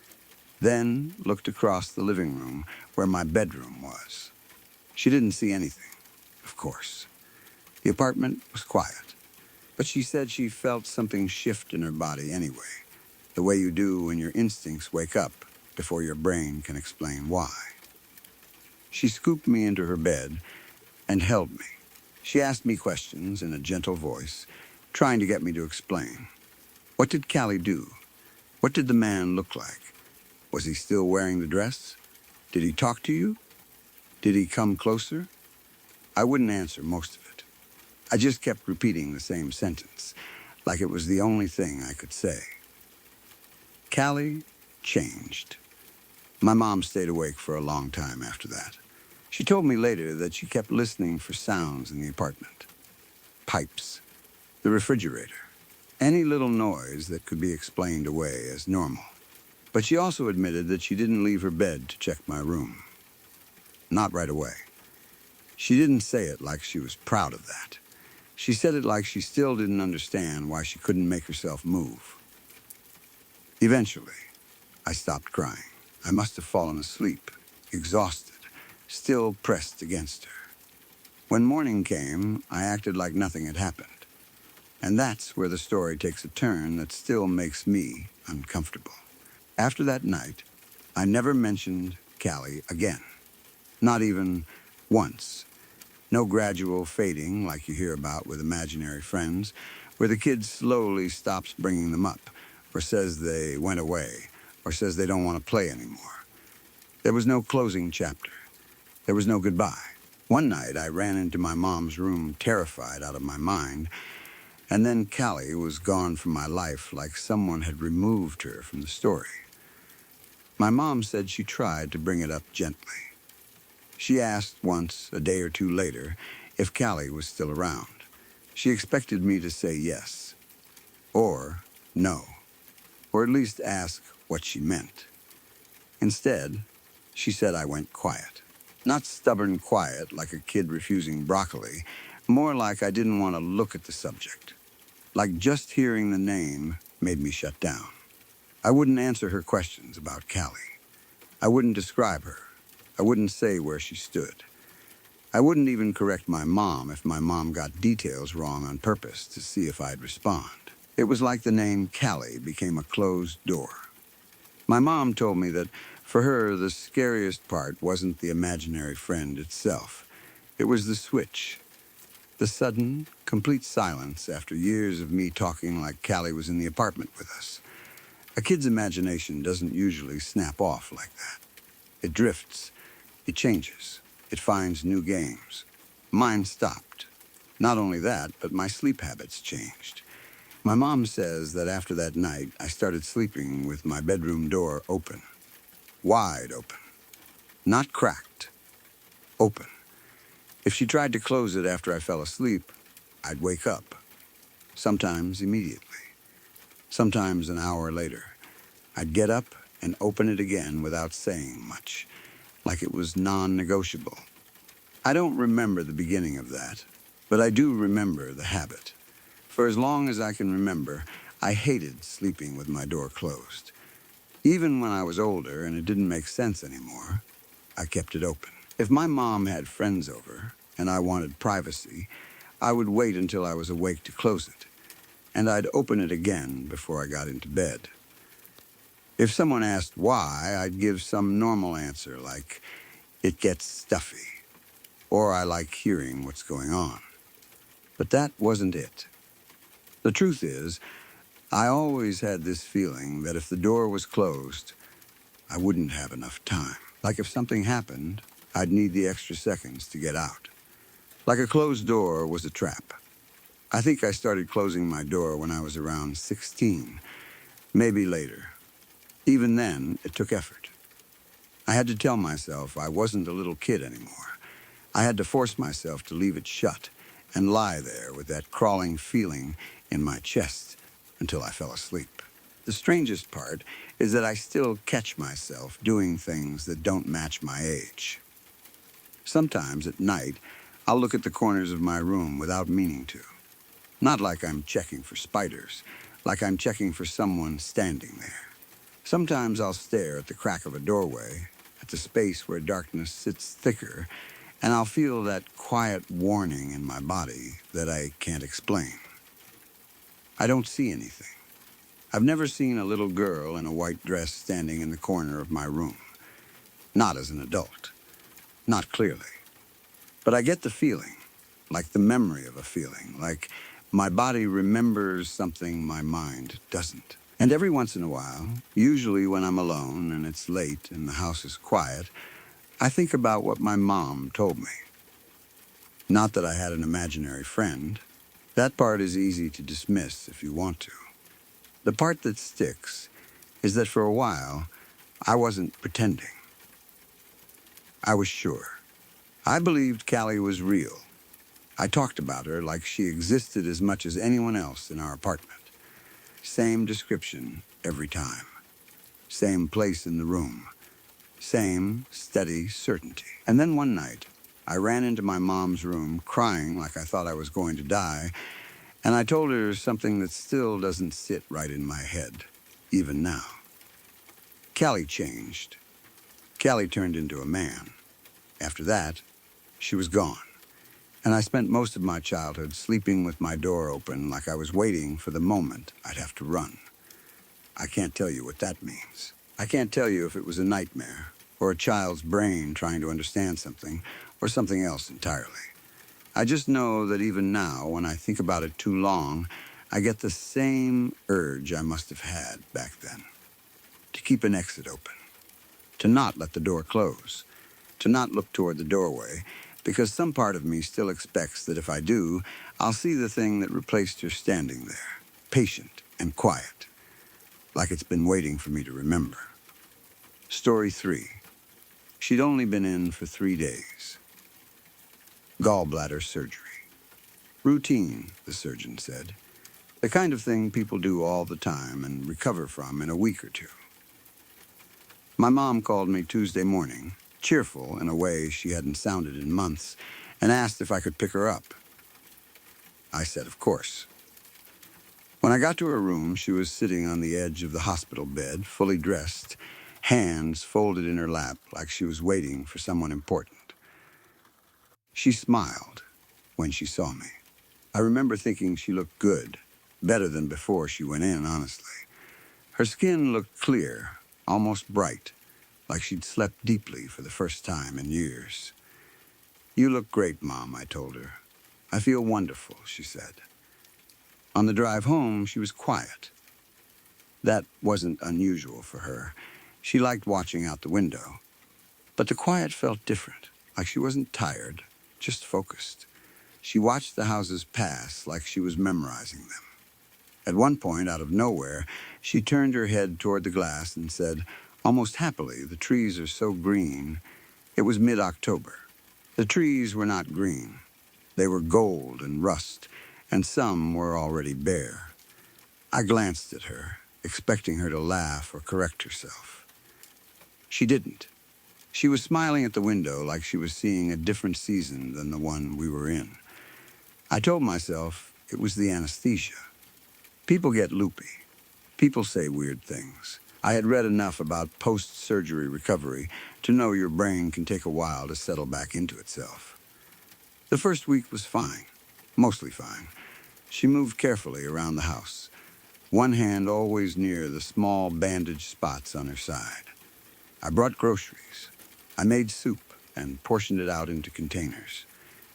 then looked across the living room where my bedroom was. She didn't see anything, of course. The apartment was quiet, but she said she felt something shift in her body anyway, the way you do when your instincts wake up before your brain can explain why. She scooped me into her bed and held me. She asked me questions in a gentle voice, trying to get me to explain. What did Callie do? What did the man look like? Was he still wearing the dress? Did he talk to you? Did he come closer? I wouldn't answer most of it. I just kept repeating the same sentence, like it was the only thing I could say. Callie changed. My mom stayed awake for a long time after that. She told me later that she kept listening for sounds in the apartment. Pipes, the refrigerator, any little noise that could be explained away as normal. But she also admitted that she didn't leave her bed to check my room. Not right away. She didn't say it like she was proud of that. She said it like she still didn't understand why she couldn't make herself move. Eventually, I stopped crying. I must have fallen asleep, exhausted, still pressed against her. When morning came, I acted like nothing had happened. And that's where the story takes a turn that still makes me uncomfortable. After that night, I never mentioned Callie again. Not even once. No gradual fading like you hear about with imaginary friends, where the kid slowly stops bringing them up, or says they went away, or says they don't want to play anymore. There was no closing chapter. There was no goodbye. One night, I ran into my mom's room terrified out of my mind, and then Callie was gone from my life like someone had removed her from the story. My mom said she tried to bring it up gently. She asked once, a day or two later, if Callie was still around. She expected me to say yes, or no, or at least ask what she meant. Instead, she said I went quiet. Not stubborn quiet like a kid refusing broccoli, more like I didn't want to look at the subject. Like just hearing the name made me shut down. I wouldn't answer her questions about Callie. I wouldn't describe her. I wouldn't say where she stood. I wouldn't even correct my mom if my mom got details wrong on purpose to see if I'd respond. It was like the name Callie became a closed door. My mom told me that for her, the scariest part wasn't the imaginary friend itself. It was the switch. The sudden, complete silence after years of me talking like Callie was in the apartment with us. A kid's imagination doesn't usually snap off like that. It drifts. It changes. It finds new games. Mine stopped. Not only that, but my sleep habits changed. My mom says that after that night, I started sleeping with my bedroom door open, wide open, not cracked, open. If she tried to close it after I fell asleep, I'd wake up, sometimes immediately, sometimes an hour later. I'd get up and open it again without saying much, like it was non-negotiable. I don't remember the beginning of that, but I do remember the habit. For as long as I can remember, I hated sleeping with my door closed. Even when I was older and it didn't make sense anymore, I kept it open. If my mom had friends over and I wanted privacy, I would wait until I was awake to close it, and I'd open it again before I got into bed. If someone asked why, I'd give some normal answer like, it gets stuffy, or I like hearing what's going on. But that wasn't it. The truth is, I always had this feeling that if the door was closed, I wouldn't have enough time. Like if something happened, I'd need the extra seconds to get out. Like a closed door was a trap. I think I started closing my door when I was around 16, maybe later. Even then, it took effort. I had to tell myself I wasn't a little kid anymore. I had to force myself to leave it shut and lie there with that crawling feeling in my chest until I fell asleep. The strangest part is that I still catch myself doing things that don't match my age. Sometimes at night, I'll look at the corners of my room without meaning to. Not like I'm checking for spiders, like I'm checking for someone standing there. Sometimes I'll stare at the crack of a doorway, at the space where darkness sits thicker, and I'll feel that quiet warning in my body that I can't explain. I don't see anything. I've never seen a little girl in a white dress standing in the corner of my room. Not as an adult. Not clearly. But I get the feeling, like the memory of a feeling, like my body remembers something my mind doesn't. And every once in a while, usually when I'm alone and it's late and the house is quiet, I think about what my mom told me. Not that I had an imaginary friend. That part is easy to dismiss if you want to. The part that sticks is that for a while, I wasn't pretending. I was sure. I believed Callie was real. I talked about her like she existed as much as anyone else in our apartment. Same description every time. Same place in the room. Same steady certainty. And then one night, I ran into my mom's room crying like I thought I was going to die, and I told her something that still doesn't sit right in my head, even now. Callie changed. Callie turned into a man. After that, she was gone. And I spent most of my childhood sleeping with my door open like I was waiting for the moment I'd have to run. I can't tell you what that means. I can't tell you if it was a nightmare, or a child's brain trying to understand something, or something else entirely. I just know that even now, when I think about it too long, I get the same urge I must have had back then. To keep an exit open. To not let the door close. To not look toward the doorway, because some part of me still expects that if I do, I'll see the thing that replaced her standing there, patient and quiet, like it's been waiting for me to remember. Story 3. She'd only been in for 3 days. Gallbladder surgery. Routine, the surgeon said. The kind of thing people do all the time and recover from in a week or two. My mom called me Tuesday morning, cheerful in a way she hadn't sounded in months, and asked if I could pick her up. I said, of course. When I got to her room, she was sitting on the edge of the hospital bed, fully dressed, hands folded in her lap like she was waiting for someone important. She smiled when she saw me. I remember thinking she looked good, better than before she went in, honestly. Her skin looked clear, almost bright, like she'd slept deeply for the first time in years. You look great, Mom, I told her. I feel wonderful, she said. On the drive home, she was quiet. That wasn't unusual for her. She liked watching out the window. But the quiet felt different, like she wasn't tired, just focused. She watched the houses pass like she was memorizing them. At one point, out of nowhere, she turned her head toward the glass and said, almost happily, "The trees are so green." It was mid-October. The trees were not green. They were gold and rust, and some were already bare. I glanced at her, expecting her to laugh or correct herself. She didn't. She was smiling at the window like she was seeing a different season than the one we were in. I told myself it was the anesthesia. People get loopy. People say weird things. I had read enough about post-surgery recovery to know your brain can take a while to settle back into itself. The first week was fine, mostly fine. She moved carefully around the house, one hand always near the small bandaged spots on her side. I brought groceries. I made soup and portioned it out into containers.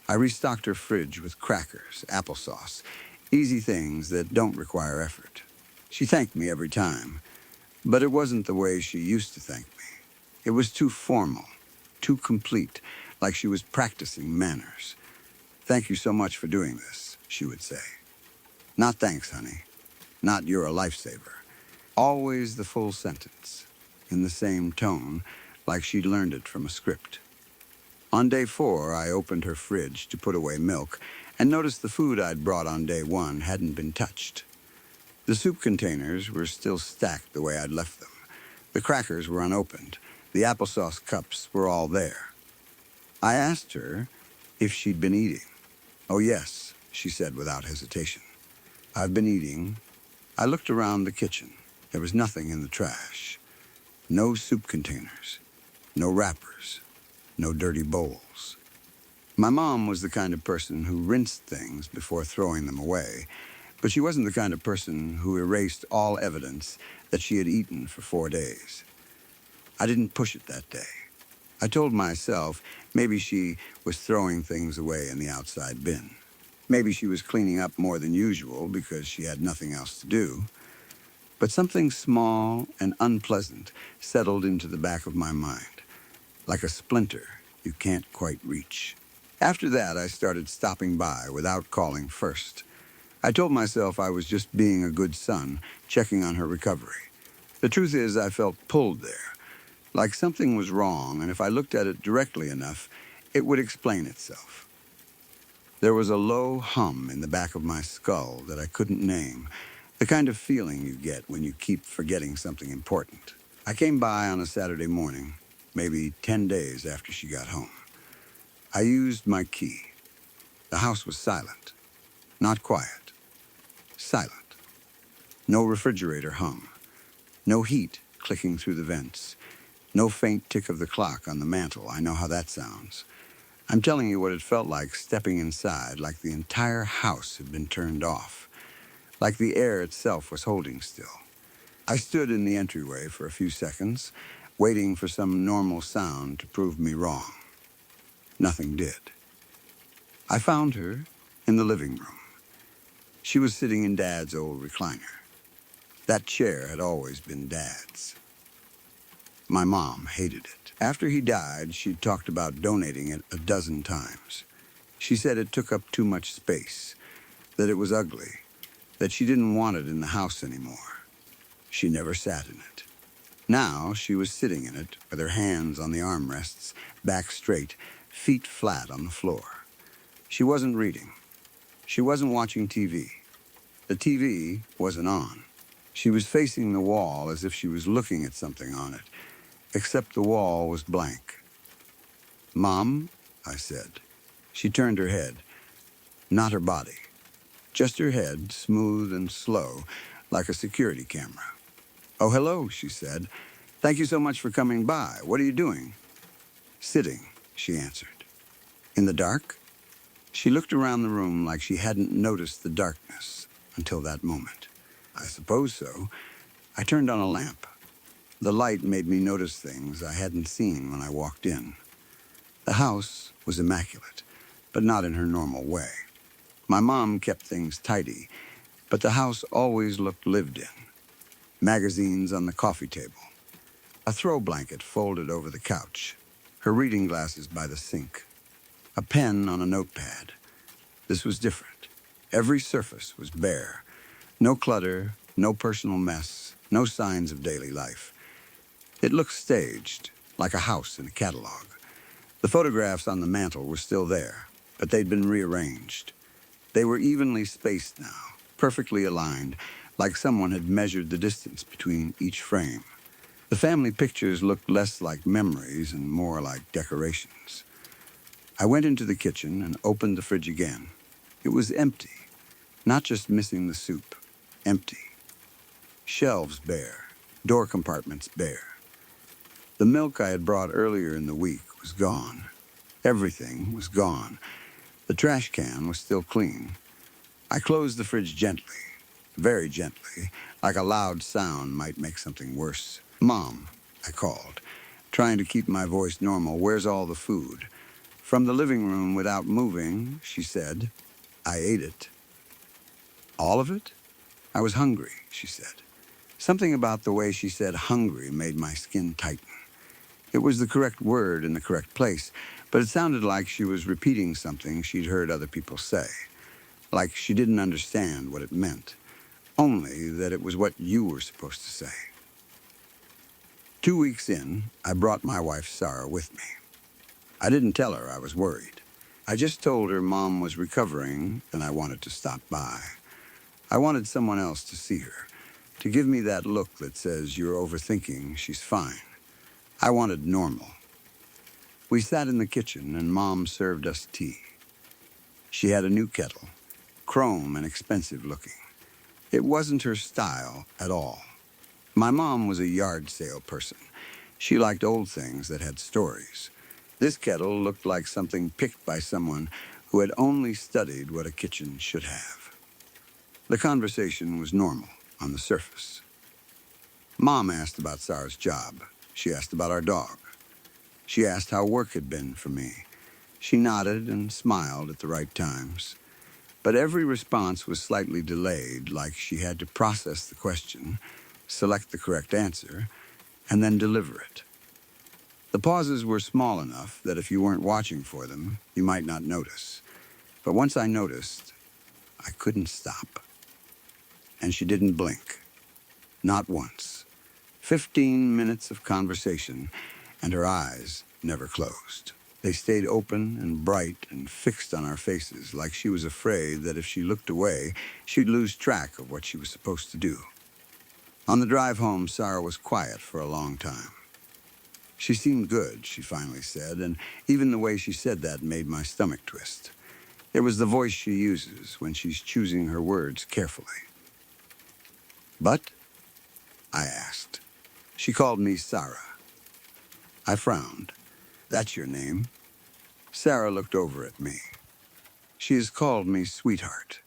I restocked her fridge with crackers, applesauce, easy things that don't require effort. She thanked me every time, but it wasn't the way she used to thank me. It was too formal, too complete, like she was practicing manners. "Thank you so much for doing this," she would say. Not "thanks, honey." Not "you're a lifesaver." Always the full sentence, in the same tone, like she'd learned it from a script. On day 4, I opened her fridge to put away milk and noticed the food I'd brought on day 1 hadn't been touched. The soup containers were still stacked the way I'd left them. The crackers were unopened. The applesauce cups were all there. I asked her if she'd been eating. "Oh, yes," she said without hesitation. "I've been eating." I looked around the kitchen. There was nothing in the trash. No soup containers. No wrappers. No dirty bowls. My mom was the kind of person who rinsed things before throwing them away, but she wasn't the kind of person who erased all evidence that she had eaten for 4 days. I didn't push it that day. I told myself maybe she was throwing things away in the outside bin. Maybe she was cleaning up more than usual because she had nothing else to do. But something small and unpleasant settled into the back of my mind, like a splinter you can't quite reach. After that, I started stopping by without calling first. I told myself I was just being a good son, checking on her recovery. The truth is, I felt pulled there, like something was wrong, and if I looked at it directly enough, it would explain itself. There was a low hum in the back of my skull that I couldn't name, the kind of feeling you get when you keep forgetting something important. I came by on a Saturday morning, maybe 10 days after she got home. I used my key. The house was silent, not quiet, silent. No refrigerator hum, no heat clicking through the vents, no faint tick of the clock on the mantel. I know how that sounds. I'm telling you what it felt like stepping inside, like the entire house had been turned off, like the air itself was holding still. I stood in the entryway for a few seconds, waiting for some normal sound to prove me wrong. Nothing did. I found her in the living room. She was sitting in Dad's old recliner. That chair had always been Dad's. My mom hated it. After he died, she'd talked about donating it a dozen times. She said it took up too much space, that it was ugly, that she didn't want it in the house anymore. She never sat in it. Now she was sitting in it with her hands on the armrests, back straight, feet flat on the floor. She wasn't reading. She wasn't watching TV. The TV wasn't on. She was facing the wall as if she was looking at something on it, except the wall was blank. "Mom," I said. She turned her head, not her body, just her head, smooth and slow, like a security camera. "Oh, hello," she said. "Thank you so much for coming by. What are you doing?" "Sitting," she answered. "In the dark?" She looked around the room like she hadn't noticed the darkness until that moment. "I suppose so." I turned on a lamp. The light made me notice things I hadn't seen when I walked in. The house was immaculate, but not in her normal way. My mom kept things tidy, but the house always looked lived in. Magazines on the coffee table. A throw blanket folded over the couch. Her reading glasses by the sink. A pen on a notepad. This was different. Every surface was bare. No clutter, no personal mess, no signs of daily life. It looked staged, like a house in a catalog. The photographs on the mantel were still there, but they'd been rearranged. They were evenly spaced now, perfectly aligned, like someone had measured the distance between each frame. The family pictures looked less like memories and more like decorations. I went into the kitchen and opened the fridge again. It was empty, not just missing the soup, empty. Shelves bare, door compartments bare. The milk I had brought earlier in the week was gone. Everything was gone. The trash can was still clean. I closed the fridge gently, very gently, like a loud sound might make something worse. "Mom," I called, trying to keep my voice normal. "Where's all the food?" "From the living room without moving," she said. "I ate it." "All of it?" "I was hungry," she said. Something about the way she said hungry made my skin tighten. It was the correct word in the correct place, but it sounded like she was repeating something she'd heard other people say, like she didn't understand what it meant, only that it was what you were supposed to say. 2 weeks in, I brought my wife Sarah with me. I didn't tell her I was worried. I just told her Mom was recovering and I wanted to stop by. I wanted someone else to see her, to give me that look that says you're overthinking, she's fine. I wanted normal. We sat in the kitchen and Mom served us tea. She had a new kettle, chrome and expensive looking. It wasn't her style at all. My mom was a yard sale person. She liked old things that had stories. This kettle looked like something picked by someone who had only studied what a kitchen should have. The conversation was normal on the surface. Mom asked about Sarah's job. She asked about our dog. She asked how work had been for me. She nodded and smiled at the right times. But every response was slightly delayed, like she had to process the question, select the correct answer, and then deliver it. The pauses were small enough that if you weren't watching for them, you might not notice. But once I noticed, I couldn't stop. And she didn't blink. Not once. 15 minutes of conversation, and her eyes never closed. They stayed open and bright and fixed on our faces, like she was afraid that if she looked away, she'd lose track of what she was supposed to do. On the drive home, Sarah was quiet for a long time. "She seemed good," she finally said, and even the way she said that made my stomach twist. It was the voice she uses when she's choosing her words carefully. "But?" I asked. She called me Sarah. I frowned. "That's your name?" Sarah looked over at me. "She has called me sweetheart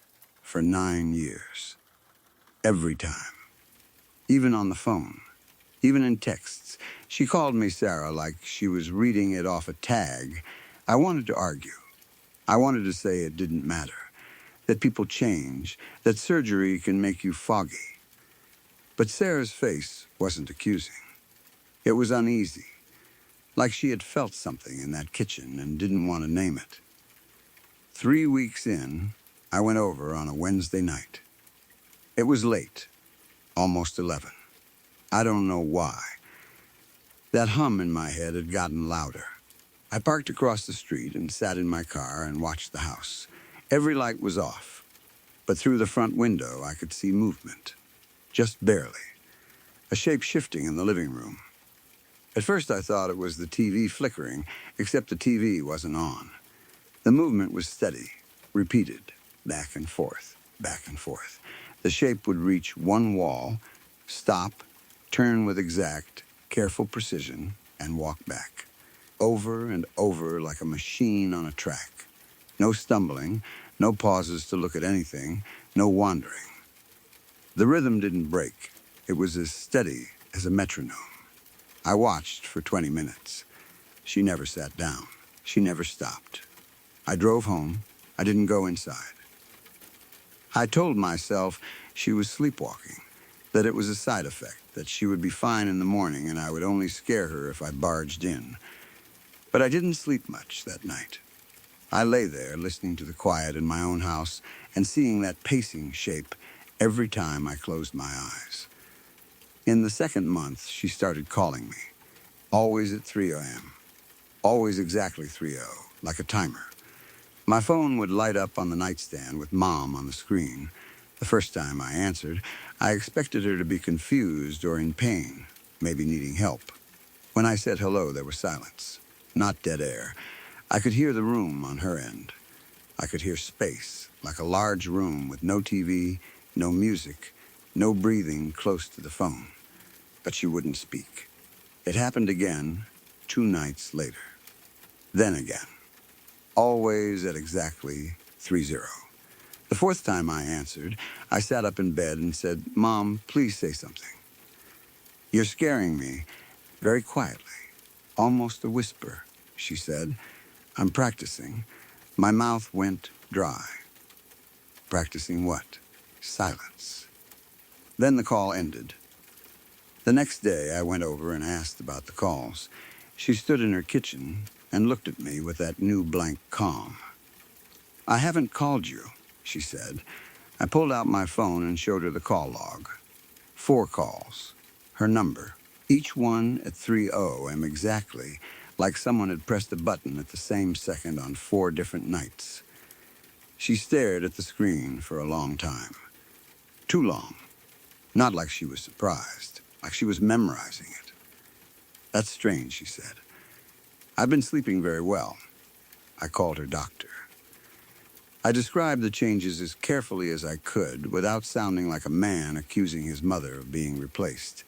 for 9 years. Every time. Even on the phone. Even in texts. She called me Sarah like she was reading it off a tag. I wanted to argue. I wanted to say it didn't matter. That people change. That surgery can make you foggy. But Sarah's face wasn't accusing. It was uneasy. Like she had felt something in that kitchen and didn't want to name it. 3 weeks in, I went over on a Wednesday night. It was late, almost 11. I don't know why. That hum in my head had gotten louder. I parked across the street and sat in my car and watched the house. Every light was off, but through the front window I could see movement. Just barely. A shape shifting in the living room. At first I thought it was the TV flickering, except the TV wasn't on. The movement was steady, repeated, back and forth, back and forth. The shape would reach one wall, stop, turn with exact, careful precision, and walk back. Over and over like a machine on a track. No stumbling, no pauses to look at anything, no wandering. The rhythm didn't break. It was as steady as a metronome. I watched for 20 minutes. She never sat down. She never stopped. I drove home. I didn't go inside. I told myself she was sleepwalking, that it was a side effect, that she would be fine in the morning and I would only scare her if I barged in. But I didn't sleep much that night. I lay there listening to the quiet in my own house and seeing that pacing shape every time I closed my eyes. In the second month, she started calling me, always at 3 a.m., always exactly 3:00, like a timer. My phone would light up on the nightstand with Mom on the screen. The first time I answered, I expected her to be confused or in pain, maybe needing help. When I said hello, there was silence, not dead air. I could hear the room on her end. I could hear space, like a large room with no TV, no music, no breathing close to the phone. But she wouldn't speak. It happened again 2 nights later. Then again. Always at exactly 3:00. The fourth time I answered, I sat up in bed and said, "Mom, please say something." "You're scaring me," very quietly, almost a whisper, she said. "I'm practicing." My mouth went dry. Practicing what? Silence. Then the call ended. The next day, I went over and asked about the calls. She stood in her kitchen and looked at me with that new blank calm. "I haven't called you," she said. I pulled out my phone and showed her the call log. 4 calls. Her number. Each one at 3:00 am exactly, like someone had pressed a button at the same second on 4 different nights. She stared at the screen for a long time. Too long. Not like she was surprised, like she was memorizing it. "That's strange," she said. "I've been sleeping very well." I called her doctor. I described the changes as carefully as I could, without sounding like a man accusing his mother of being replaced.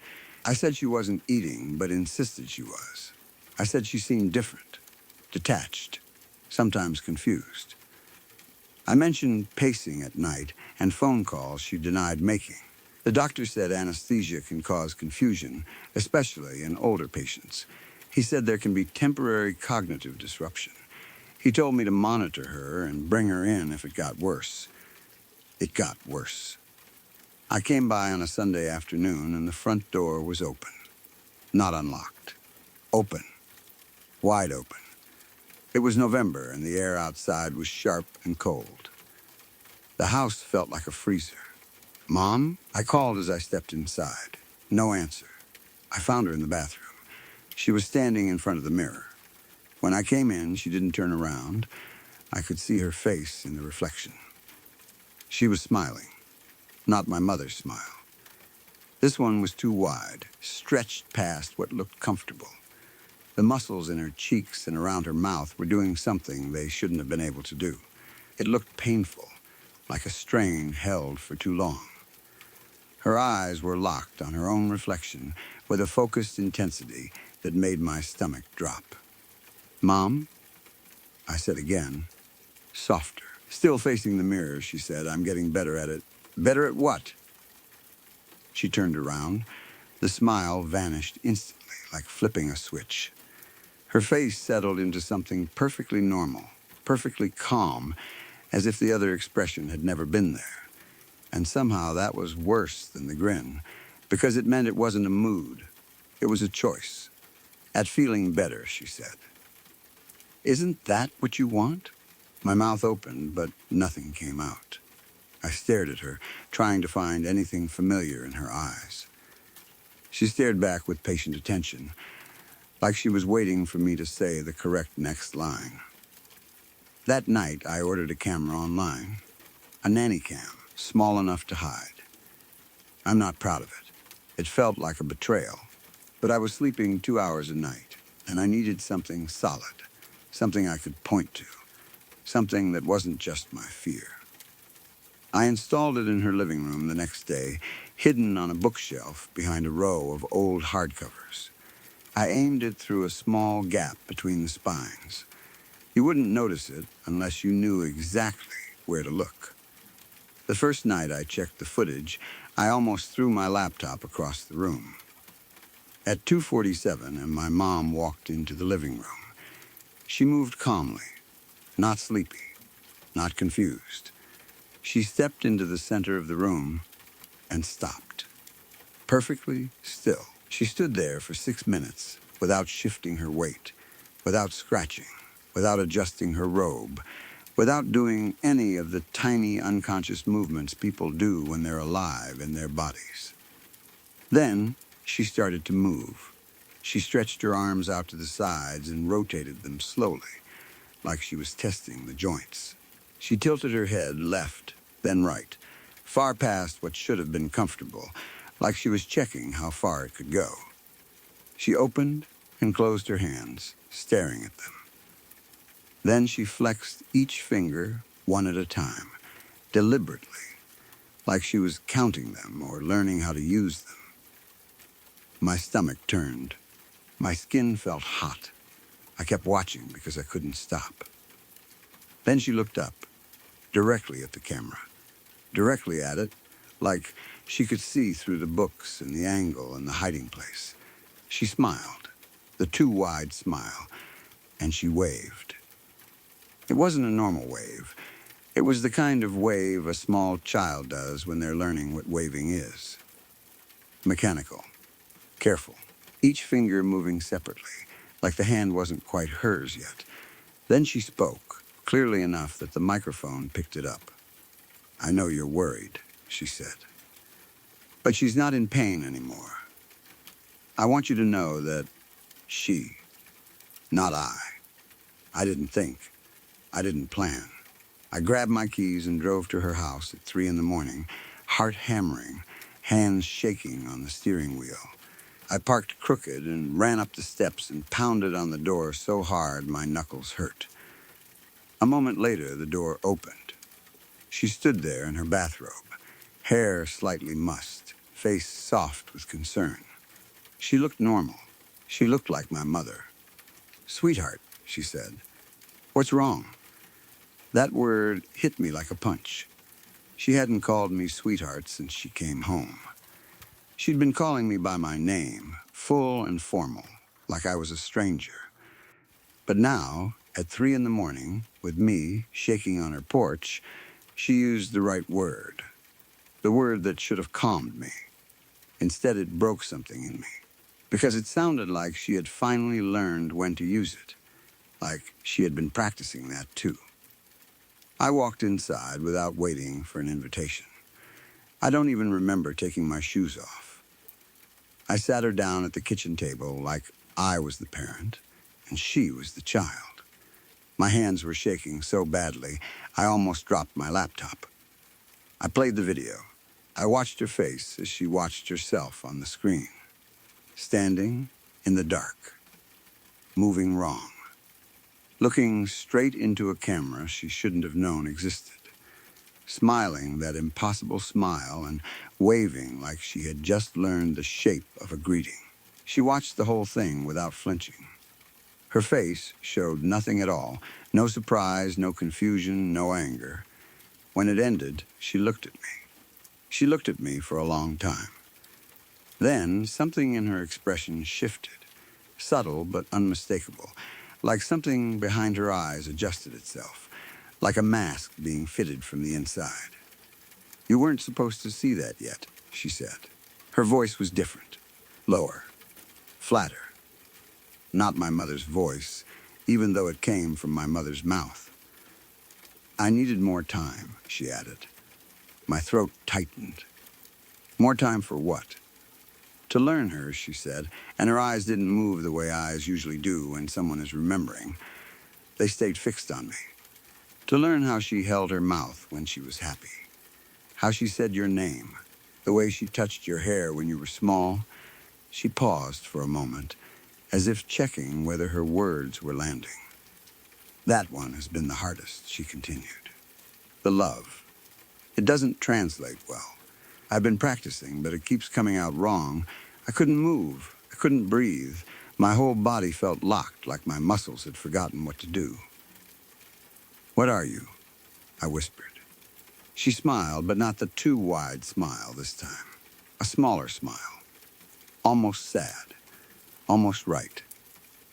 I said she wasn't eating, but insisted she was. I said she seemed different, detached, sometimes confused. I mentioned pacing at night and phone calls she denied making. The doctor said anesthesia can cause confusion, especially in older patients. He said there can be temporary cognitive disruption. He told me to monitor her and bring her in if it got worse. It got worse. I came by on a Sunday afternoon and the front door was open. Not unlocked. Open. Wide open. It was November and the air outside was sharp and cold. The house felt like a freezer. "Mom?" I called as I stepped inside. No answer. I found her in the bathroom. She was standing in front of the mirror. When I came in, she didn't turn around. I could see her face in the reflection. She was smiling. Not my mother's smile. This one was too wide, stretched past what looked comfortable. The muscles in her cheeks and around her mouth were doing something they shouldn't have been able to do. It looked painful, like a strain held for too long. Her eyes were locked on her own reflection with a focused intensity that made my stomach drop. "Mom?" I said again, softer. Still facing the mirror, she said, "I'm getting better at it." "Better at what?" She turned around. The smile vanished instantly, like flipping a switch. Her face settled into something perfectly normal, perfectly calm, as if the other expression had never been there. And somehow that was worse than the grin, because it meant it wasn't a mood. It was a choice. "At feeling better," she said. "Isn't that what you want?" My mouth opened, but nothing came out. I stared at her, trying to find anything familiar in her eyes. She stared back with patient attention, like she was waiting for me to say the correct next line. That night, I ordered a camera online, a nanny cam, small enough to hide. I'm not proud of it. It felt like a betrayal, but I was sleeping 2 hours a night, and I needed something solid, something I could point to, something that wasn't just my fear. I installed it in her living room the next day, hidden on a bookshelf behind a row of old hardcovers. I aimed it through a small gap between the spines. You wouldn't notice it unless you knew exactly where to look. The first night I checked the footage, I almost threw my laptop across the room. At 2:47, and my mom walked into the living room. She moved calmly, not sleepy, not confused. She stepped into the center of the room and stopped. Perfectly still. She stood there for 6 minutes without shifting her weight, without scratching, without adjusting her robe, without doing any of the tiny unconscious movements people do when they're alive in their bodies. Then she started to move. She stretched her arms out to the sides and rotated them slowly, like she was testing the joints. She tilted her head left, then right, far past what should have been comfortable, like she was checking how far it could go. She opened and closed her hands, staring at them. Then she flexed each finger one at a time, deliberately, like she was counting them or learning how to use them. My stomach turned. My skin felt hot. I kept watching because I couldn't stop. Then she looked up, directly at the camera, directly at it, like she could see through the books and the angle and the hiding place. She smiled, the too wide smile, and she waved. It wasn't a normal wave. It was the kind of wave a small child does when they're learning what waving is. Mechanical, careful, each finger moving separately, like the hand wasn't quite hers yet. Then she spoke, clearly enough that the microphone picked it up. "I know you're worried," she said. "But she's not in pain anymore. I want you to know that she, not I. I didn't think. I didn't plan. I grabbed my keys and drove to her house at 3 a.m, heart hammering, hands shaking on the steering wheel. I parked crooked and ran up the steps and pounded on the door so hard my knuckles hurt. A moment later, the door opened. She stood there in her bathrobe, hair slightly mussed, face soft with concern. She looked normal. She looked like my mother. "Sweetheart," she said, "what's wrong?" That word hit me like a punch. She hadn't called me sweetheart since she came home. She'd been calling me by my name, full and formal, like I was a stranger. But now, at 3 a.m, with me shaking on her porch, she used the right word. The word that should have calmed me. Instead, it broke something in me. Because it sounded like she had finally learned when to use it. Like she had been practicing that too. I walked inside without waiting for an invitation. I don't even remember taking my shoes off. I sat her down at the kitchen table like I was the parent and she was the child. My hands were shaking so badly, I almost dropped my laptop. I played the video. I watched her face as she watched herself on the screen. Standing in the dark, moving wrong, looking straight into a camera she shouldn't have known existed, smiling that impossible smile and waving like she had just learned the shape of a greeting. She watched the whole thing without flinching. Her face showed nothing at all, no surprise, no confusion, no anger. When it ended, she looked at me. She looked at me for a long time. Then something in her expression shifted, subtle but unmistakable, like something behind her eyes adjusted itself, like a mask being fitted from the inside. "You weren't supposed to see that yet," she said. Her voice was different, lower, flatter. Not my mother's voice, even though it came from my mother's mouth. "I needed more time," she added. My throat tightened. "More time for what?" "To learn her," she said, and her eyes didn't move the way eyes usually do when someone is remembering. They stayed fixed on me. "To learn how she held her mouth when she was happy. How she said your name. The way she touched your hair when you were small." She paused for a moment, as if checking whether her words were landing. "That one has been the hardest," she continued. "The love. It doesn't translate well. I've been practicing, but it keeps coming out wrong. I couldn't move. I couldn't breathe. My whole body felt locked, like my muscles had forgotten what to do." "What are you?" I whispered. She smiled, but not the too wide smile this time. A smaller smile. Almost sad. Almost right.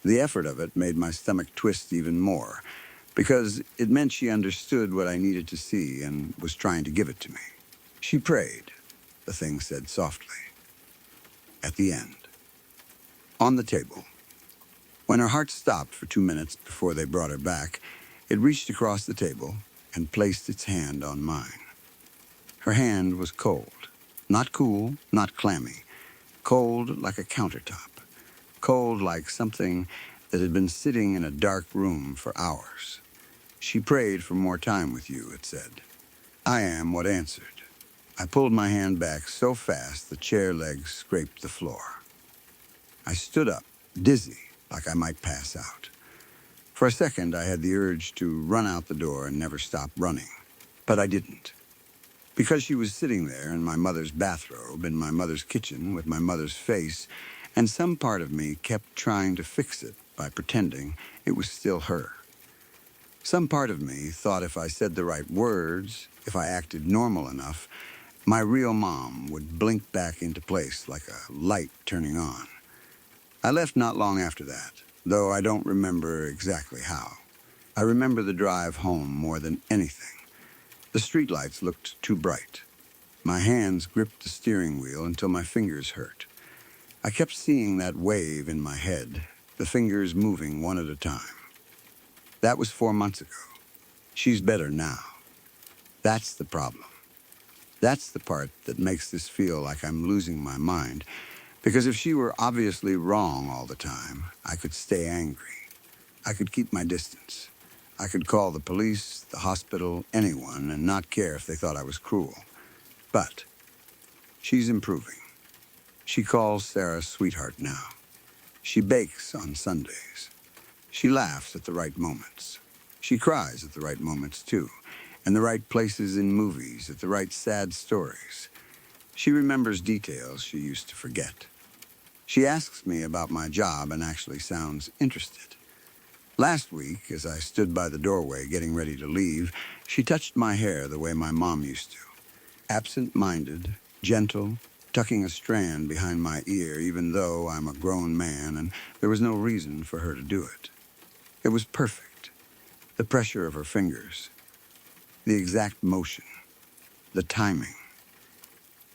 The effort of it made my stomach twist even more, because it meant she understood what I needed to see and was trying to give it to me. "She prayed," the thing said softly. At the end. On the table. When her heart stopped for 2 minutes before they brought her back, It reached across the table and placed its hand on mine. Her hand was cold. Not cool, not clammy. Cold like a countertop. Cold like something that had been sitting in a dark room for hours. She prayed for more time with you, it said. I am what answered. I pulled my hand back so fast the chair legs scraped the floor. I stood up, dizzy, like I might pass out. For a second, I had the urge to run out the door and never stop running. But I didn't. Because she was sitting there in my mother's bathrobe in my mother's kitchen with my mother's face, and some part of me kept trying to fix it by pretending it was still her. Some part of me thought if I said the right words, if I acted normal enough, my real mom would blink back into place like a light turning on. I left not long after that, though I don't remember exactly how. I remember the drive home more than anything. The streetlights looked too bright. My hands gripped the steering wheel until my fingers hurt. I kept seeing that wave in my head, the fingers moving one at a time. That was 4 months ago. She's better now. That's the problem. That's the part that makes this feel like I'm losing my mind, because if she were obviously wrong all the time, I could stay angry. I could keep my distance. I could call the police, the hospital, anyone, and not care if they thought I was cruel. But she's improving. She calls Sarah sweetheart now. She bakes on Sundays. She laughs at the right moments. She cries at the right moments, too, and the right places in movies, at the right sad stories. She remembers details she used to forget. She asks me about my job and actually sounds interested. Last week, as I stood by the doorway getting ready to leave, she touched my hair the way my mom used to. Absent-minded, gentle, tucking a strand behind my ear even though I'm a grown man and there was no reason for her to do it. It was perfect. The pressure of her fingers, the exact motion, the timing.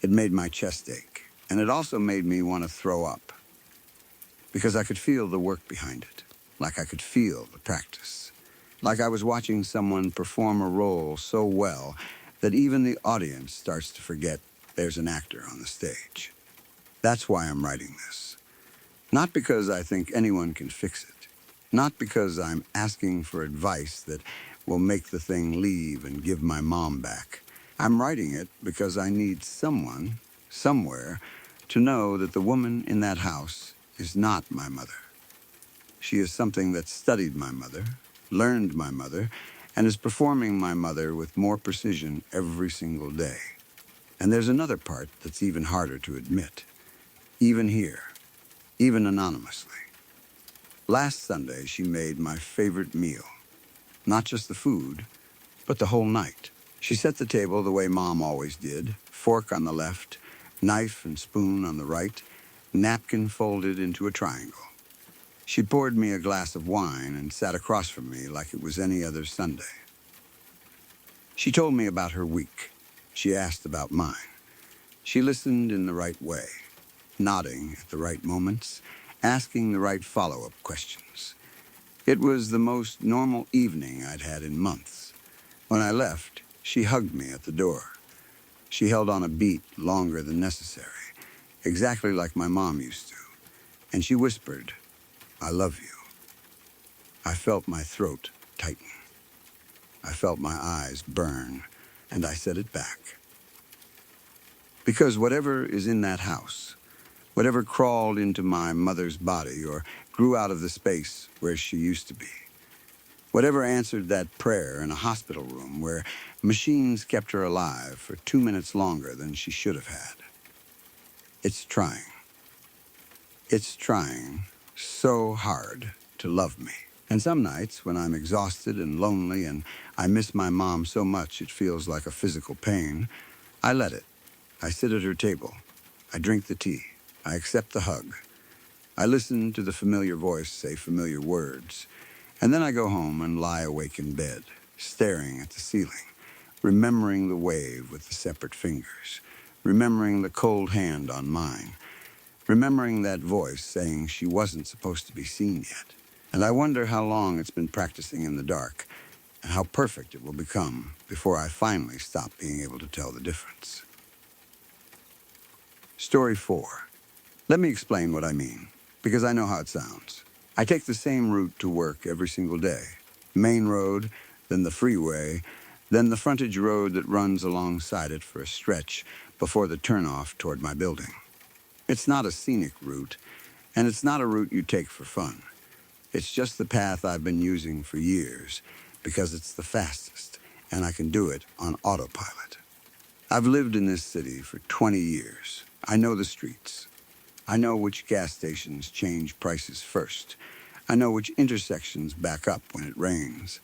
It made my chest ache, and it also made me want to throw up, because I could feel the work behind it, like I could feel the practice, like I was watching someone perform a role so well that even the audience starts to forget there's an actor on the stage. That's why I'm writing this. Not because I think anyone can fix it. Not because I'm asking for advice that will make the thing leave and give my mom back. I'm writing it because I need someone, somewhere, to know that the woman in that house is not my mother. She is something that studied my mother, learned my mother, and is performing my mother with more precision every single day. And there's another part that's even harder to admit. Even here, even anonymously. Last Sunday, she made my favorite meal. Not just the food, but the whole night. She set the table the way Mom always did, fork on the left, knife and spoon on the right, napkin folded into a triangle. She poured me a glass of wine and sat across from me like it was any other Sunday. She told me about her week. She asked about mine. She listened in the right way, nodding at the right moments, asking the right follow-up questions. It was the most normal evening I'd had in months. When I left, she hugged me at the door. She held on a beat longer than necessary, exactly like my mom used to. And she whispered, "I love you." I felt my throat tighten. I felt my eyes burn, and I said it back. Because whatever is in that house, whatever crawled into my mother's body or grew out of the space where she used to be, whatever answered that prayer in a hospital room where machines kept her alive for 2 minutes longer than she should have had, it's trying. It's trying so hard to love me. And some nights when I'm exhausted and lonely and I miss my mom so much it feels like a physical pain, I let it. I sit at her table. I drink the tea. I accept the hug. I listen to the familiar voice say familiar words. And then I go home and lie awake in bed, staring at the ceiling, remembering the wave with the separate fingers, remembering the cold hand on mine, remembering that voice saying she wasn't supposed to be seen yet. And I wonder how long it's been practicing in the dark, and how perfect it will become before I finally stop being able to tell the difference. Story 4. Let me explain what I mean, because I know how it sounds. I take the same route to work every single day. Main road, then the freeway, then the frontage road that runs alongside it for a stretch before the turnoff toward my building. It's not a scenic route, and it's not a route you take for fun. It's just the path I've been using for years because it's the fastest, and I can do it on autopilot. I've lived in this city for 20 years. I know the streets. I know which gas stations change prices first. I know which intersections back up when it rains.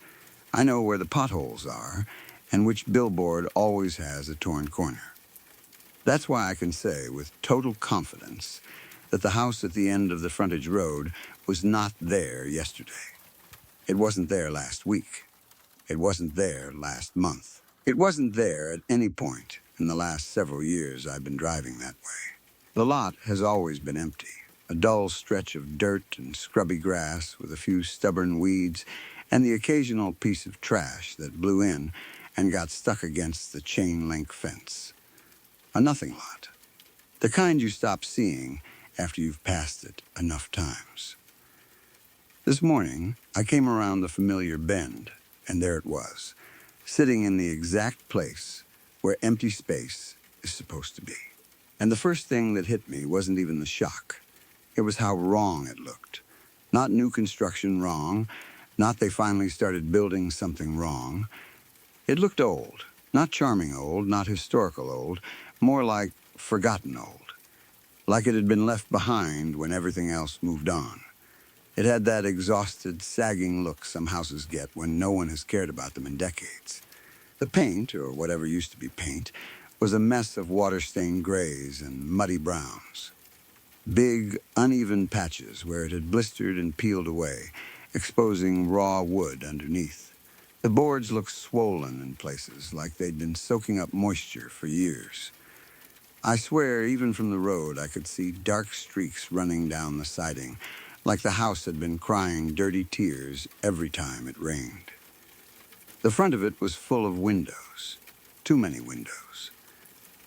I know where the potholes are and which billboard always has a torn corner. That's why I can say with total confidence that the house at the end of the frontage road was not there yesterday. It wasn't there last week. It wasn't there last month. It wasn't there at any point in the last several years I've been driving that way. The lot has always been empty, a dull stretch of dirt and scrubby grass with a few stubborn weeds and the occasional piece of trash that blew in and got stuck against the chain-link fence. A nothing lot. The kind you stop seeing after you've passed it enough times. This morning, I came around the familiar bend, and there it was, sitting in the exact place where empty space is supposed to be. And the first thing that hit me wasn't even the shock. It was how wrong it looked. Not new construction wrong, not they finally started building something wrong. It looked old, not charming old, not historical old, more like forgotten old. Like it had been left behind when everything else moved on. It had that exhausted, sagging look some houses get when no one has cared about them in decades. The paint, or whatever used to be paint, was a mess of water-stained grays and muddy browns. Big, uneven patches where it had blistered and peeled away, exposing raw wood underneath. The boards looked swollen in places, like they'd been soaking up moisture for years. I swear, even from the road, I could see dark streaks running down the siding, like the house had been crying dirty tears every time it rained. The front of it was full of windows, too many windows.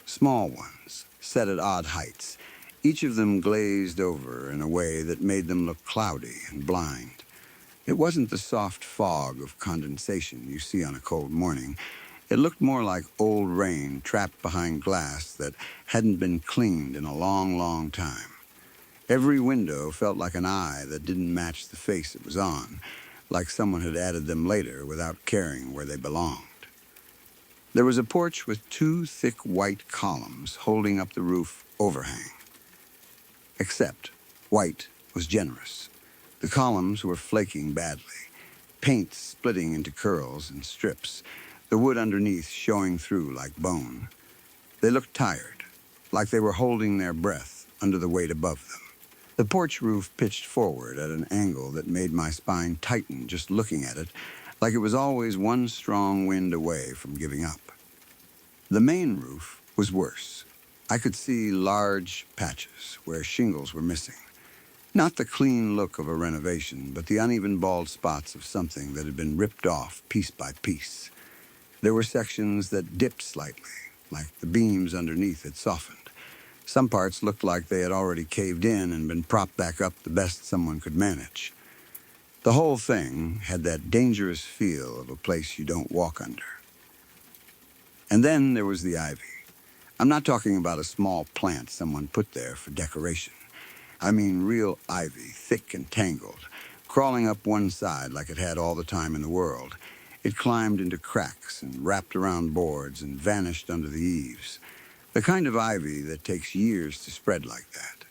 Small ones, set at odd heights, each of them glazed over in a way that made them look cloudy and blind. It wasn't the soft fog of condensation you see on a cold morning. It looked more like old rain trapped behind glass that hadn't been cleaned in a long, long time. Every window felt like an eye that didn't match the face it was on, like someone had added them later without caring where they belonged. There was a porch with 2 thick white columns holding up the roof overhang. Except, white was generous. The columns were flaking badly, paint splitting into curls and strips, the wood underneath showing through like bone. They looked tired, like they were holding their breath under the weight above them. The porch roof pitched forward at an angle that made my spine tighten just looking at it, like it was always one strong wind away from giving up. The main roof was worse. I could see large patches where shingles were missing. Not the clean look of a renovation, but the uneven bald spots of something that had been ripped off piece by piece. There were sections that dipped slightly, like the beams underneath had softened. Some parts looked like they had already caved in and been propped back up the best someone could manage. The whole thing had that dangerous feel of a place you don't walk under. And then there was the ivy. I'm not talking about a small plant someone put there for decoration. I mean real ivy, thick and tangled, crawling up one side like it had all the time in the world. It climbed into cracks and wrapped around boards and vanished under the eaves. The kind of ivy that takes years to spread like that.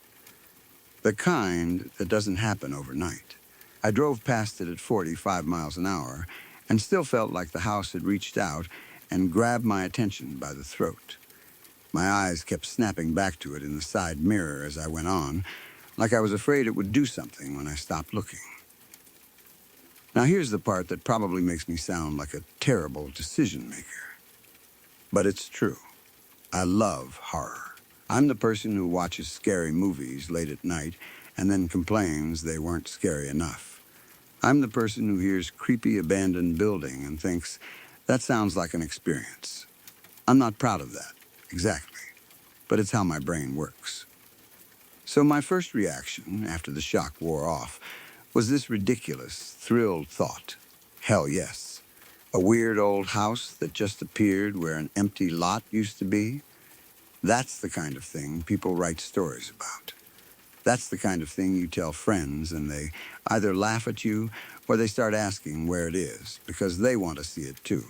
The kind that doesn't happen overnight. I drove past it at 45 miles an hour and still felt like the house had reached out and grabbed my attention by the throat. My eyes kept snapping back to it in the side mirror as I went on, like I was afraid it would do something when I stopped looking. Now here's the part that probably makes me sound like a terrible decision maker. But it's true. I love horror. I'm the person who watches scary movies late at night and then complains they weren't scary enough. I'm the person who hears creepy abandoned building and thinks, that sounds like an experience. I'm not proud of that, exactly, but it's how my brain works. So my first reaction, after the shock wore off, was this ridiculous, thrilled thought. Hell yes. A weird old house that just appeared where an empty lot used to be? That's the kind of thing people write stories about. That's the kind of thing you tell friends and they either laugh at you or they start asking where it is because they want to see it too.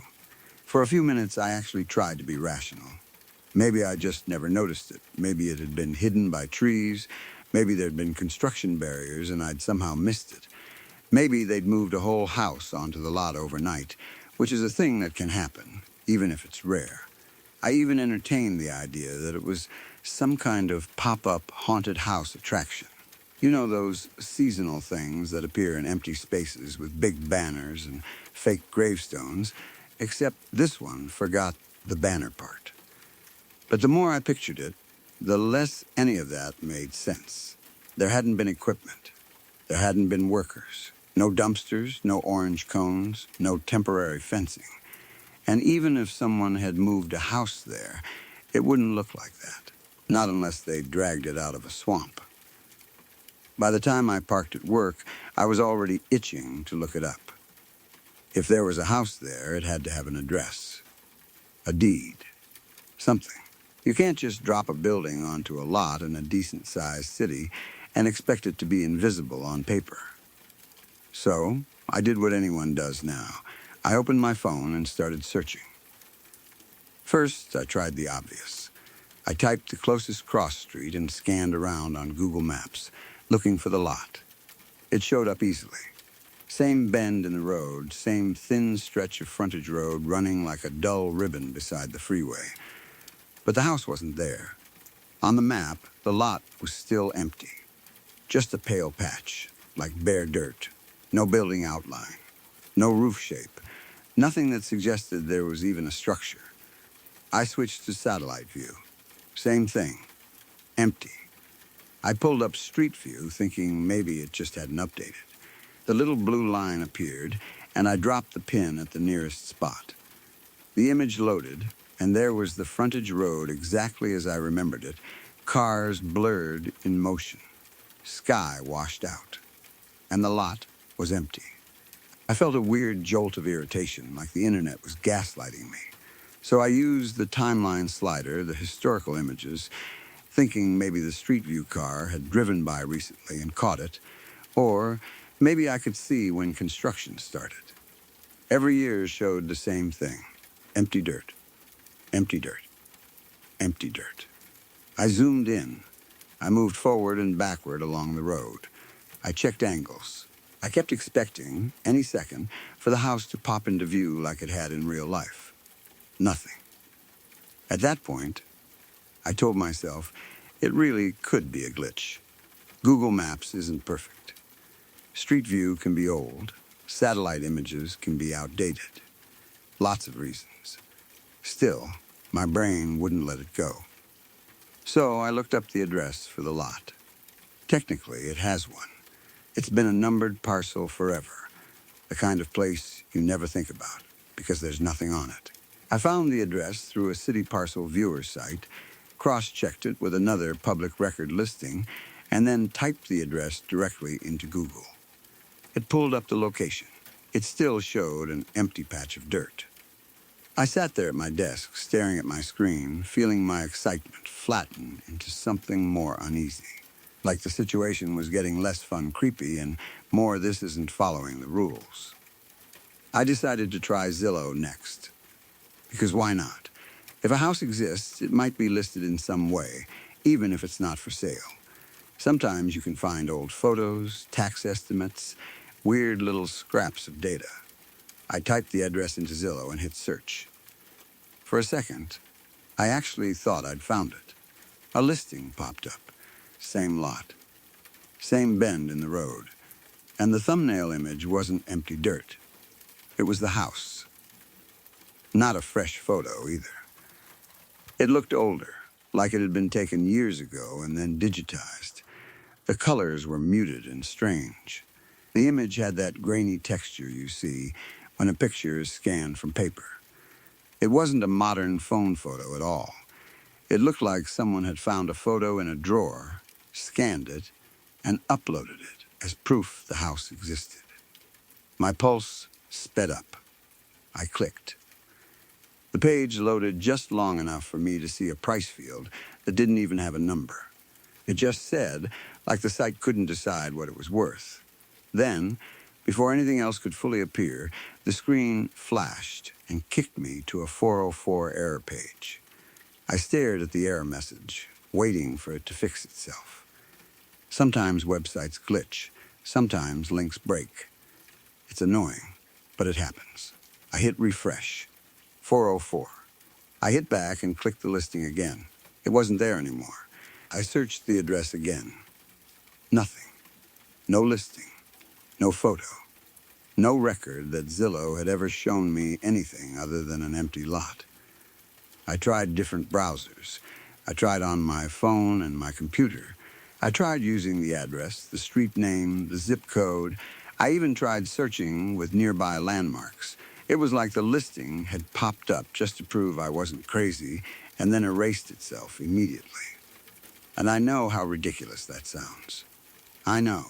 For a few minutes, I actually tried to be rational. Maybe I just never noticed it. Maybe it had been hidden by trees. Maybe there'd been construction barriers and I'd somehow missed it. Maybe they'd moved a whole house onto the lot overnight, which is a thing that can happen, even if it's rare. I even entertained the idea that it was some kind of pop-up haunted house attraction. You know those seasonal things that appear in empty spaces with big banners and fake gravestones, except this one forgot the banner part. But the more I pictured it, the less any of that made sense. There hadn't been equipment. There hadn't been workers. No dumpsters, no orange cones, no temporary fencing. And even if someone had moved a house there, it wouldn't look like that. Not unless they dragged it out of a swamp. By the time I parked at work, I was already itching to look it up. If there was a house there, it had to have an address, a deed, something. You can't just drop a building onto a lot in a decent-sized city and expect it to be invisible on paper. So, I did what anyone does now. I opened my phone and started searching. First, I tried the obvious. I typed the closest cross street and scanned around on Google Maps, looking for the lot. It showed up easily. Same bend in the road, same thin stretch of frontage road running like a dull ribbon beside the freeway. But the house wasn't there. On the map, the lot was still empty. Just a pale patch, like bare dirt. No building outline. No roof shape. Nothing that suggested there was even a structure. I switched to satellite view. Same thing. Empty. I pulled up street view, thinking maybe it just hadn't updated. The little blue line appeared, and I dropped the pin at the nearest spot. The image loaded, and there was the frontage road exactly as I remembered it, cars blurred in motion, sky washed out, and the lot was empty. I felt a weird jolt of irritation, like the internet was gaslighting me. So I used the timeline slider, the historical images, thinking maybe the street view car had driven by recently and caught it, or maybe I could see when construction started. Every year showed the same thing. Empty dirt. Empty dirt. Empty dirt. I zoomed in. I moved forward and backward along the road. I checked angles. I kept expecting, any second, for the house to pop into view like it had in real life. Nothing. At that point, I told myself it really could be a glitch. Google Maps isn't perfect. Street view can be old. Satellite images can be outdated. Lots of reasons. Still, my brain wouldn't let it go. So I looked up the address for the lot. Technically, it has one. It's been a numbered parcel forever, the kind of place you never think about because there's nothing on it. I found the address through a city parcel viewer site, cross-checked it with another public record listing, and then typed the address directly into Google. It pulled up the location. It still showed an empty patch of dirt. I sat there at my desk, staring at my screen, feeling my excitement flatten into something more uneasy. Like the situation was getting less fun creepy and more this isn't following the rules. I decided to try Zillow next. Because why not? If a house exists, it might be listed in some way, even if it's not for sale. Sometimes you can find old photos, tax estimates, weird little scraps of data. I typed the address into Zillow and hit search. For a second, I actually thought I'd found it. A listing popped up. Same lot. Same bend in the road. And the thumbnail image wasn't empty dirt. It was the house. Not a fresh photo either. It looked older, like it had been taken years ago and then digitized. The colors were muted and strange. The image had that grainy texture you see when a picture is scanned from paper. It wasn't a modern phone photo at all. It looked like someone had found a photo in a drawer, scanned it, and uploaded it as proof the house existed. My pulse sped up. I clicked. The page loaded just long enough for me to see a price field that didn't even have a number. It just said, like the site couldn't decide what it was worth. Then, before anything else could fully appear, the screen flashed and kicked me to a 404 error page. I stared at the error message, waiting for it to fix itself. Sometimes websites glitch. Sometimes links break. It's annoying, but it happens. I hit refresh. 404. I hit back and clicked the listing again. It wasn't there anymore. I searched the address again. Nothing. No listing. No photo. No record that Zillow had ever shown me anything other than an empty lot. I tried different browsers. I tried on my phone and my computer. I tried using the address, the street name, the zip code. I even tried searching with nearby landmarks. It was like the listing had popped up just to prove I wasn't crazy and then erased itself immediately. And I know how ridiculous that sounds. I know.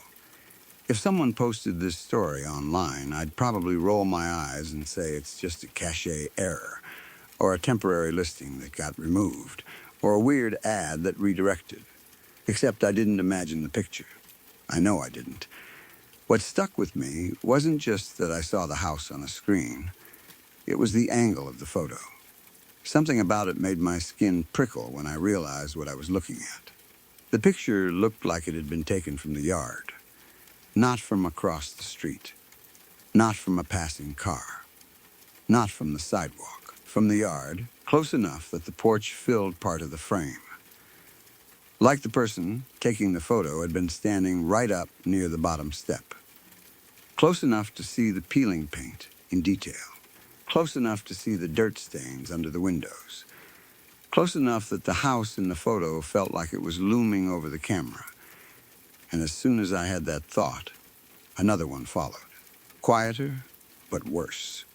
If someone posted this story online, I'd probably roll my eyes and say it's just a cache error, or a temporary listing that got removed, or a weird ad that redirected. Except I didn't imagine the picture. I know I didn't. What stuck with me wasn't just that I saw the house on a screen. It was the angle of the photo. Something about it made my skin prickle when I realized what I was looking at. The picture looked like it had been taken from the yard, not from across the street, not from a passing car, not from the sidewalk, from the yard, close enough that the porch filled part of the frame. Like the person taking the photo had been standing right up near the bottom step. Close enough to see the peeling paint in detail. Close enough to see the dirt stains under the windows. Close enough that the house in the photo felt like it was looming over the camera. And as soon as I had that thought, another one followed. Quieter, but worse.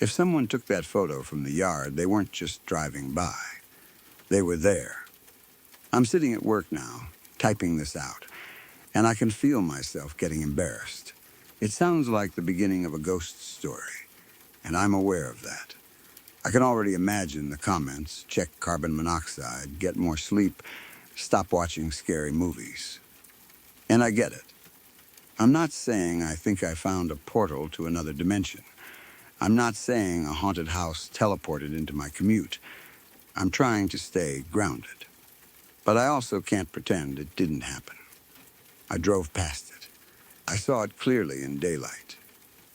If someone took that photo from the yard, they weren't just driving by. They were there. I'm sitting at work now, typing this out, and I can feel myself getting embarrassed. It sounds like the beginning of a ghost story, and I'm aware of that. I can already imagine the comments: check carbon monoxide, get more sleep, stop watching scary movies. And I get it. I'm not saying I think I found a portal to another dimension. I'm not saying a haunted house teleported into my commute. I'm trying to stay grounded. But I also can't pretend it didn't happen. I drove past it. I saw it clearly in daylight.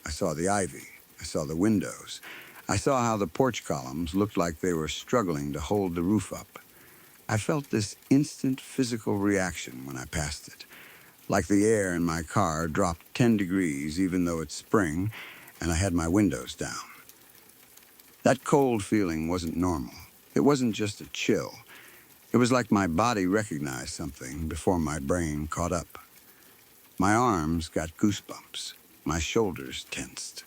I saw the ivy. I saw the windows. I saw how the porch columns looked like they were struggling to hold the roof up. I felt this instant physical reaction when I passed it, like the air in my car dropped 10 degrees even though it's spring and I had my windows down. That cold feeling wasn't normal. It wasn't just a chill. It was like my body recognized something before my brain caught up. My arms got goosebumps. My shoulders tensed.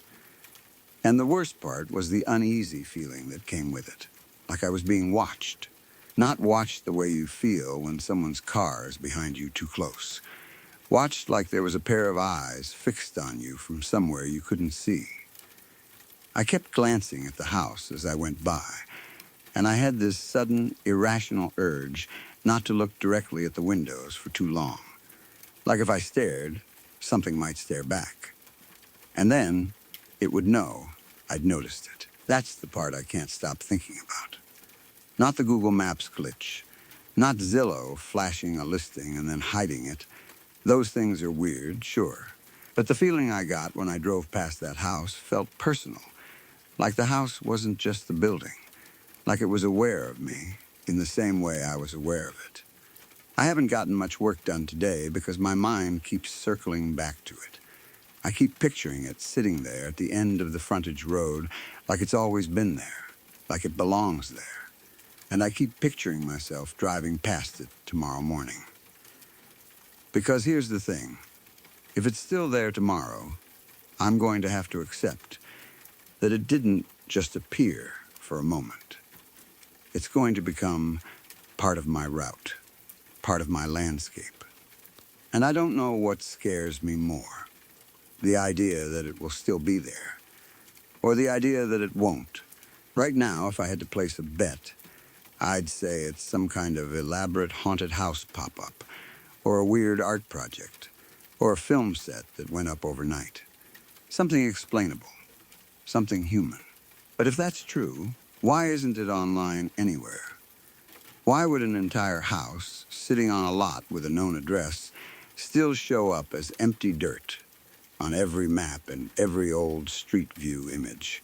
And the worst part was the uneasy feeling that came with it, like I was being watched. Not watched the way you feel when someone's car is behind you too close. Watched like there was a pair of eyes fixed on you from somewhere you couldn't see. I kept glancing at the house as I went by, and I had this sudden, irrational urge not to look directly at the windows for too long. Like if I stared, something might stare back. And then it would know I'd noticed it. That's the part I can't stop thinking about. Not the Google Maps glitch. Not Zillow flashing a listing and then hiding it. Those things are weird, sure. But the feeling I got when I drove past that house felt personal. Like the house wasn't just the building. Like it was aware of me in the same way I was aware of it. I haven't gotten much work done today because my mind keeps circling back to it. I keep picturing it sitting there at the end of the frontage road like it's always been there, like it belongs there. And I keep picturing myself driving past it tomorrow morning. Because here's the thing. If it's still there tomorrow, I'm going to have to accept that it didn't just appear for a moment. It's going to become part of my route, part of my landscape. And I don't know what scares me more, the idea that it will still be there, or the idea that it won't. Right now, if I had to place a bet, I'd say it's some kind of elaborate haunted house pop-up, or a weird art project, or a film set that went up overnight. Something explainable, something human. But if that's true, why isn't it online anywhere? Why would an entire house, sitting on a lot with a known address, still show up as empty dirt on every map and every old street view image?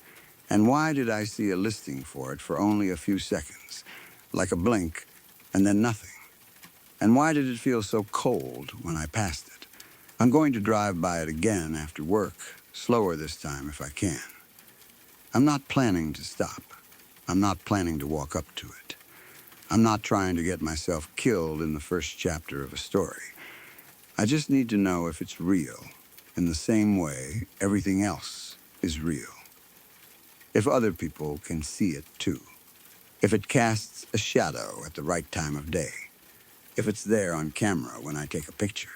And why did I see a listing for it for only a few seconds, like a blink, and then nothing? And why did it feel so cold when I passed it? I'm going to drive by it again after work, slower this time if I can. I'm not planning to stop. I'm not planning to walk up to it. I'm not trying to get myself killed in the first chapter of a story. I just need to know if it's real, in the same way everything else is real. If other people can see it too. If it casts a shadow at the right time of day. If it's there on camera when I take a picture.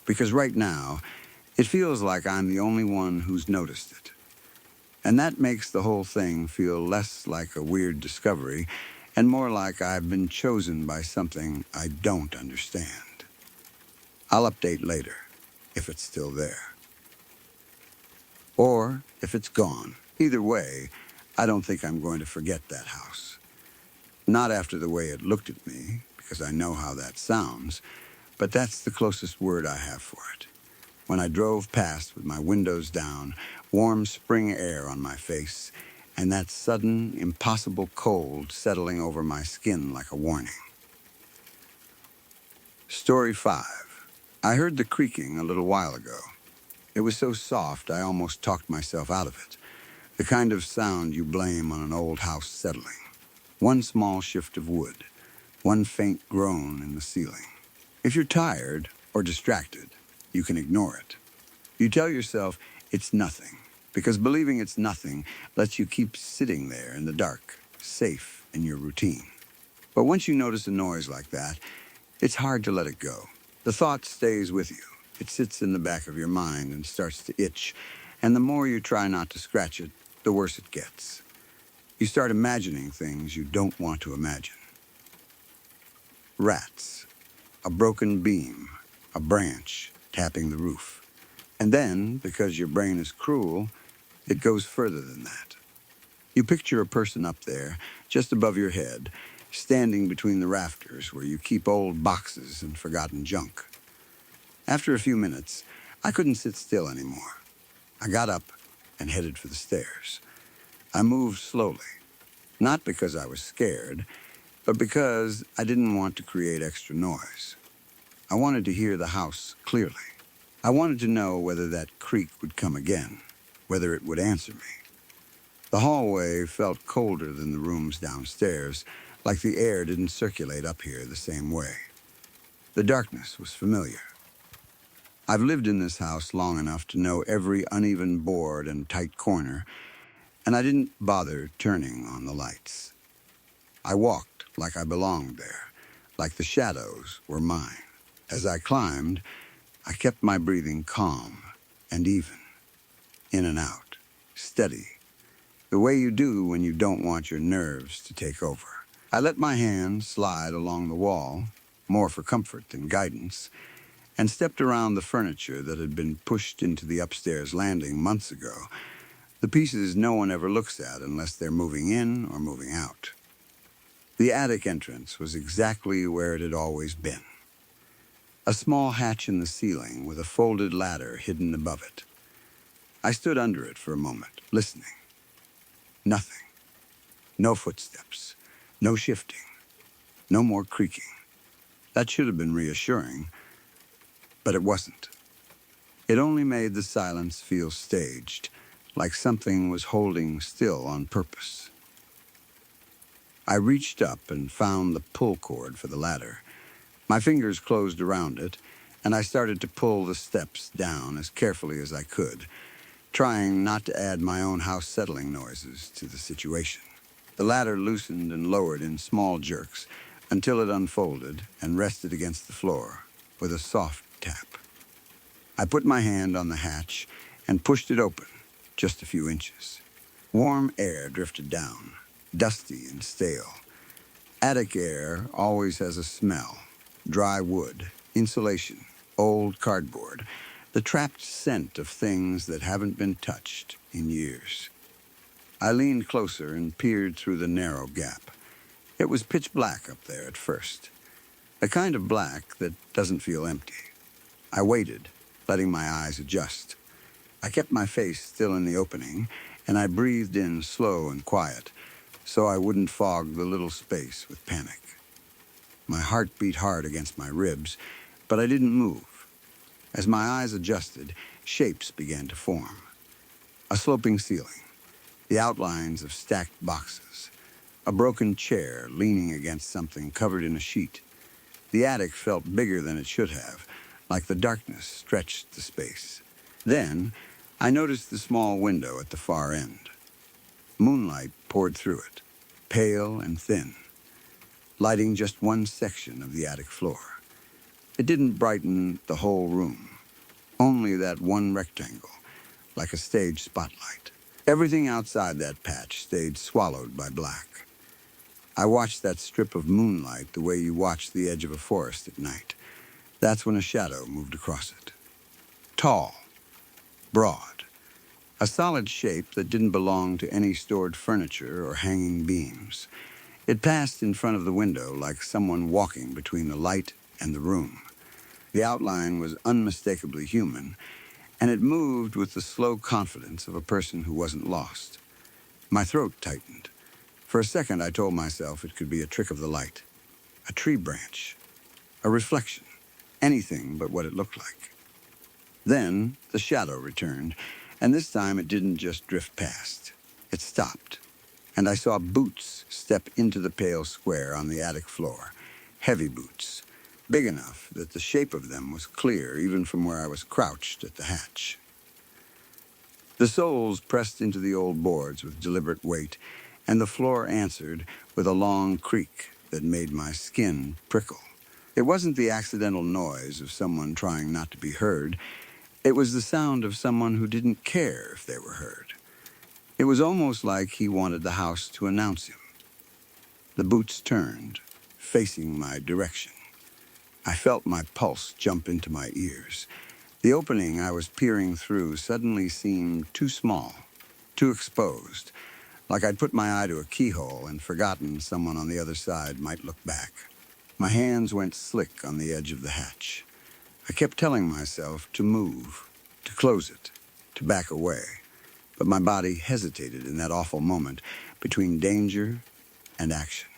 Because right now, it feels like I'm the only one who's noticed it. And that makes the whole thing feel less like a weird discovery and more like I've been chosen by something I don't understand. I'll update later, if it's still there. Or if it's gone. Either way, I don't think I'm going to forget that house. Not after the way it looked at me, because I know how that sounds, but that's the closest word I have for it. When I drove past with my windows down, warm spring air on my face, and that sudden, impossible cold settling over my skin like a warning. Story 5. I heard the creaking a little while ago. It was so soft I almost talked myself out of it. The kind of sound you blame on an old house settling. One small shift of wood, one faint groan in the ceiling. If you're tired or distracted, you can ignore it. You tell yourself it's nothing, because believing it's nothing lets you keep sitting there in the dark, safe in your routine. But once you notice a noise like that, it's hard to let it go. The thought stays with you. It sits in the back of your mind and starts to itch, and the more you try not to scratch it, the worse it gets. You start imagining things you don't want to imagine. Rats, a broken beam, a branch tapping the roof. And then, because your brain is cruel, it goes further than that. You picture a person up there, just above your head, standing between the rafters where you keep old boxes and forgotten junk. After a few minutes, I couldn't sit still anymore. I got up and headed for the stairs. I moved slowly, not because I was scared, but because I didn't want to create extra noise. I wanted to hear the house clearly. I wanted to know whether that creak would come again, whether it would answer me. The hallway felt colder than the rooms downstairs, like the air didn't circulate up here the same way. The darkness was familiar. I've lived in this house long enough to know every uneven board and tight corner, and I didn't bother turning on the lights. I walked like I belonged there, like the shadows were mine. As I climbed, I kept my breathing calm and even, in and out, steady, the way you do when you don't want your nerves to take over. I let my hand slide along the wall, more for comfort than guidance, and stepped around the furniture that had been pushed into the upstairs landing months ago, the pieces no one ever looks at unless they're moving in or moving out. The attic entrance was exactly where it had always been. A small hatch in the ceiling with a folded ladder hidden above it. I stood under it for a moment, listening. Nothing. No footsteps. No shifting. No more creaking. That should have been reassuring, but it wasn't. It only made the silence feel staged, like something was holding still on purpose. I reached up and found the pull cord for the ladder. My fingers closed around it, and I started to pull the steps down as carefully as I could, trying not to add my own house-settling noises to the situation. The ladder loosened and lowered in small jerks until it unfolded and rested against the floor with a soft tap. I put my hand on the hatch and pushed it open just a few inches. Warm air drifted down, dusty and stale. Attic air always has a smell: dry wood, insulation, old cardboard, the trapped scent of things that haven't been touched in years. I leaned closer and peered through the narrow gap. It was pitch black up there at first, the kind of black that doesn't feel empty. I waited, letting my eyes adjust. I kept my face still in the opening, and I breathed in slow and quiet, so I wouldn't fog the little space with panic. My heart beat hard against my ribs, but I didn't move. As my eyes adjusted, shapes began to form. A sloping ceiling, the outlines of stacked boxes, a broken chair leaning against something covered in a sheet. The attic felt bigger than it should have, like the darkness stretched the space. Then, I noticed the small window at the far end. Moonlight poured through it, pale and thin, lighting just one section of the attic floor. It didn't brighten the whole room, only that one rectangle, like a stage spotlight. Everything outside that patch stayed swallowed by black. I watched that strip of moonlight the way you watch the edge of a forest at night. That's when a shadow moved across it. Tall, broad, a solid shape that didn't belong to any stored furniture or hanging beams. It passed in front of the window like someone walking between the light and the room. The outline was unmistakably human, and it moved with the slow confidence of a person who wasn't lost. My throat tightened. For a second, I told myself it could be a trick of the light, a tree branch, a reflection, anything but what it looked like. Then the shadow returned, and this time it didn't just drift past. It stopped, and I saw boots step into the pale square on the attic floor, heavy boots, big enough that the shape of them was clear even from where I was crouched at the hatch. The soles pressed into the old boards with deliberate weight, and the floor answered with a long creak that made my skin prickle. It wasn't the accidental noise of someone trying not to be heard. It was the sound of someone who didn't care if they were heard. It was almost like he wanted the house to announce him. The boots turned, facing my direction. I felt my pulse jump into my ears. The opening I was peering through suddenly seemed too small, too exposed, like I'd put my eye to a keyhole and forgotten someone on the other side might look back. My hands went slick on the edge of the hatch. I kept telling myself to move, to close it, to back away, but my body hesitated in that awful moment between danger and action.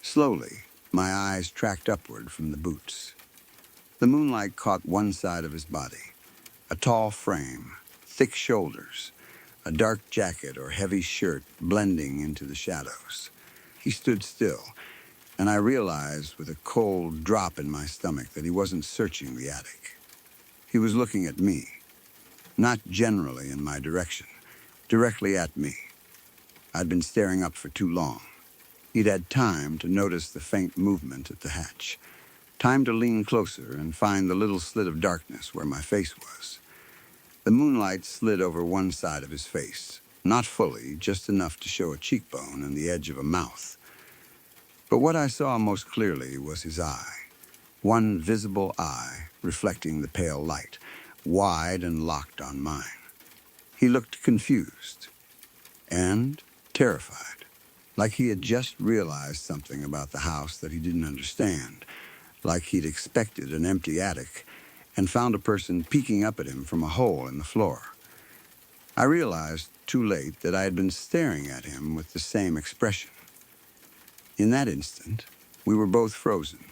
Slowly, my eyes tracked upward from the boots. The moonlight caught one side of his body, a tall frame, thick shoulders, a dark jacket or heavy shirt blending into the shadows. He stood still, and I realized with a cold drop in my stomach that he wasn't searching the attic. He was looking at me, not generally in my direction, directly at me. I'd been staring up for too long. He'd had time to notice the faint movement at the hatch, time to lean closer and find the little slit of darkness where my face was. The moonlight slid over one side of his face, not fully, just enough to show a cheekbone and the edge of a mouth. But what I saw most clearly was his eye, one visible eye reflecting the pale light, wide and locked on mine. He looked confused and terrified, like he had just realized something about the house that he didn't understand, like he'd expected an empty attic and found a person peeking up at him from a hole in the floor. I realized too late that I had been staring at him with the same expression. In that instant, we were both frozen,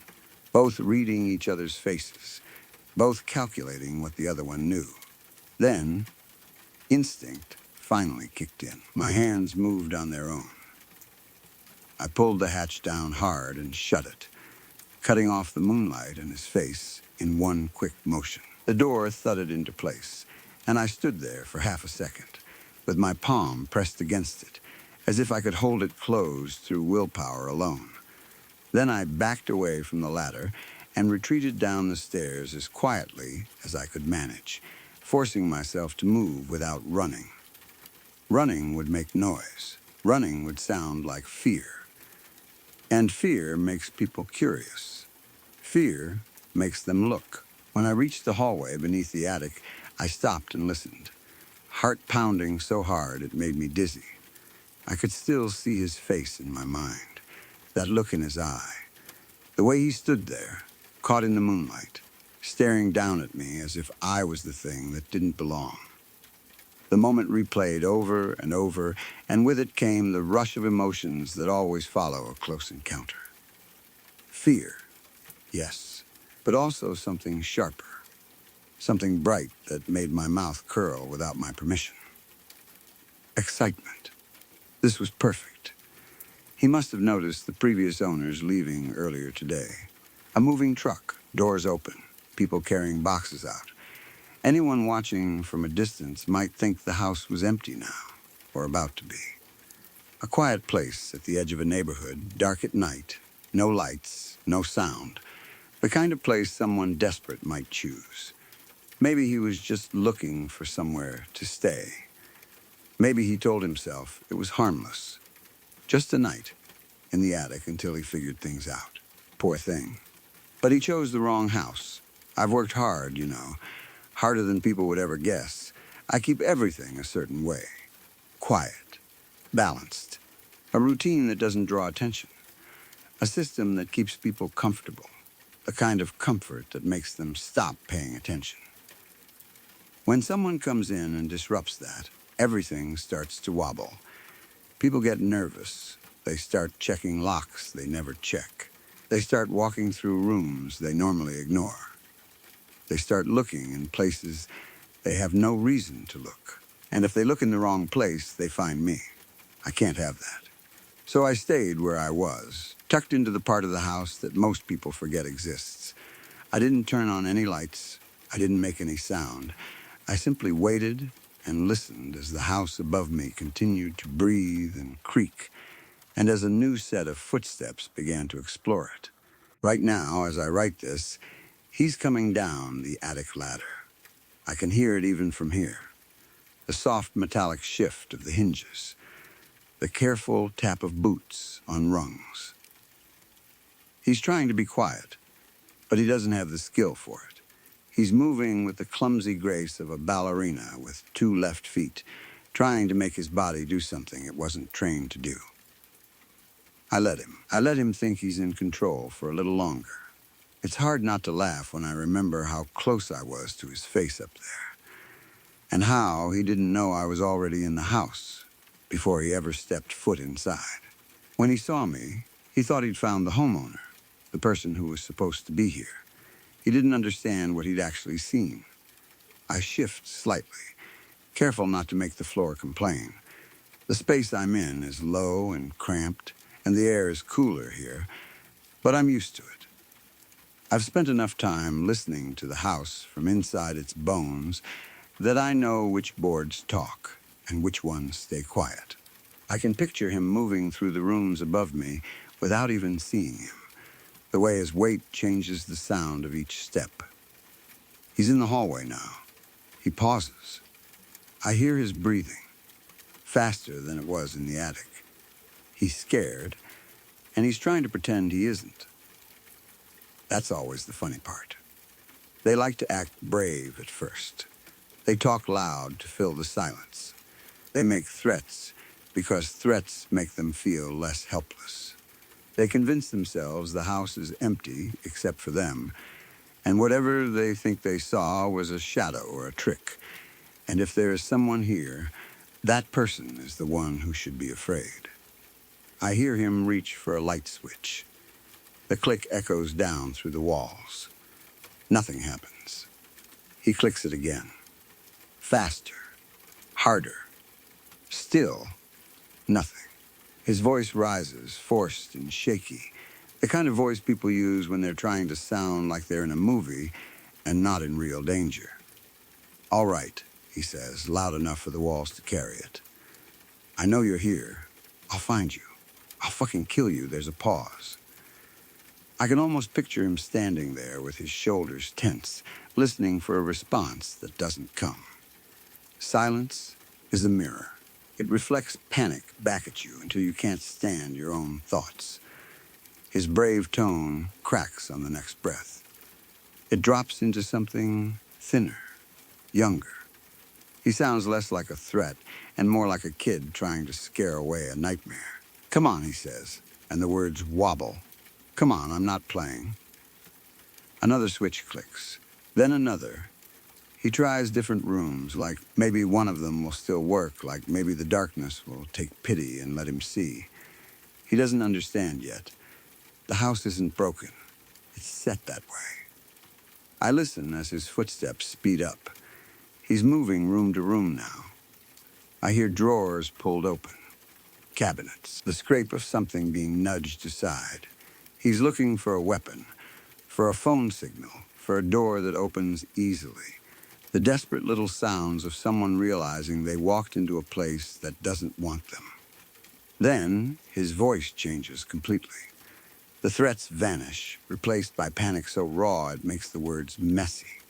both reading each other's faces, both calculating what the other one knew. Then, instinct finally kicked in. My hands moved on their own. I pulled the hatch down hard and shut it. cutting off the moonlight and his face in one quick motion. The door thudded into place, and I stood there for half a second, with my palm pressed against it, as if I could hold it closed through willpower alone. Then I backed away from the ladder and retreated down the stairs as quietly as I could manage, forcing myself to move without running. Running would make noise. Running would sound like fear. And fear makes people curious. Fear makes them look. When I reached the hallway beneath the attic, I stopped and listened, heart pounding so hard it made me dizzy. I could still see his face in my mind, that look in his eye, the way he stood there, caught in the moonlight, staring down at me as if I was the thing that didn't belong. The moment replayed over and over, and with it came the rush of emotions that always follow a close encounter. Fear, yes, but also something sharper, something bright that made my mouth curl without my permission. Excitement. This was perfect. He must have noticed the previous owners leaving earlier today. A moving truck, doors open, people carrying boxes out. Anyone watching from a distance might think the house was empty now, or about to be. A quiet place at the edge of a neighborhood, dark at night, no lights, no sound. The kind of place someone desperate might choose. Maybe he was just looking for somewhere to stay. Maybe he told himself it was harmless. Just a night in the attic until he figured things out. Poor thing. But he chose the wrong house. I've worked hard, harder than people would ever guess. I keep everything a certain way. Quiet, balanced, a routine that doesn't draw attention, a system that keeps people comfortable, the kind of comfort that makes them stop paying attention. When someone comes in and disrupts that, everything starts to wobble. People get nervous. They start checking locks they never check. They start walking through rooms they normally ignore. They start looking in places they have no reason to look. And if they look in the wrong place, they find me. I can't have that. So I stayed where I was, tucked into the part of the house that most people forget exists. I didn't turn on any lights. I didn't make any sound. I simply waited and listened as the house above me continued to breathe and creak, and as a new set of footsteps began to explore it. Right now, as I write this, he's coming down the attic ladder. I can hear it even from here. The soft metallic shift of the hinges, the careful tap of boots on rungs. He's trying to be quiet, but he doesn't have the skill for it. He's moving with the clumsy grace of a ballerina with two left feet, trying to make his body do something it wasn't trained to do. I let him. I let him think he's in control for a little longer. It's hard not to laugh when I remember how close I was to his face up there, and how he didn't know I was already in the house before he ever stepped foot inside. When he saw me, he thought he'd found the homeowner, the person who was supposed to be here. He didn't understand what he'd actually seen. I shift slightly, careful not to make the floor complain. The space I'm in is low and cramped, and the air is cooler here, but I'm used to it. I've spent enough time listening to the house from inside its bones that I know which boards talk and which ones stay quiet. I can picture him moving through the rooms above me without even seeing him, the way his weight changes the sound of each step. He's in the hallway now. He pauses. I hear his breathing, faster than it was in the attic. He's scared, and he's trying to pretend he isn't. That's always the funny part. They like to act brave at first. They talk loud to fill the silence. They make threats because threats make them feel less helpless. They convince themselves the house is empty except for them, and whatever they think they saw was a shadow or a trick. And if there is someone here, that person is the one who should be afraid. I hear him reach for a light switch. The click echoes down through the walls. Nothing happens. He clicks it again. Faster. Harder. Still, nothing. His voice rises, forced and shaky, The kind of voice people use when they're trying to sound like they're in a movie and not in real danger. "All right," he says, loud enough for the walls to carry it. "I know you're here. I'll find you. I'll fucking kill you." There's a pause. I can almost picture him standing there with his shoulders tense, listening for a response that doesn't come. Silence is a mirror. It reflects panic back at you until you can't stand your own thoughts. His brave tone cracks on the next breath. It drops into something thinner, younger. He sounds less like a threat and more like a kid trying to scare away a nightmare. "Come on," he says, and the words wobble. "Come on, I'm not playing." Another switch clicks, then another. He tries different rooms, like maybe one of them will still work, like maybe the darkness will take pity and let him see. He doesn't understand yet. The house isn't broken. It's set that way. I listen as his footsteps speed up. He's moving room to room now. I hear drawers pulled open, cabinets, the scrape of something being nudged aside. He's looking for a weapon, for a phone signal, for a door that opens easily. The desperate little sounds of someone realizing they walked into a place that doesn't want them. Then his voice changes completely. The threats vanish, replaced by panic so raw it makes the words messy.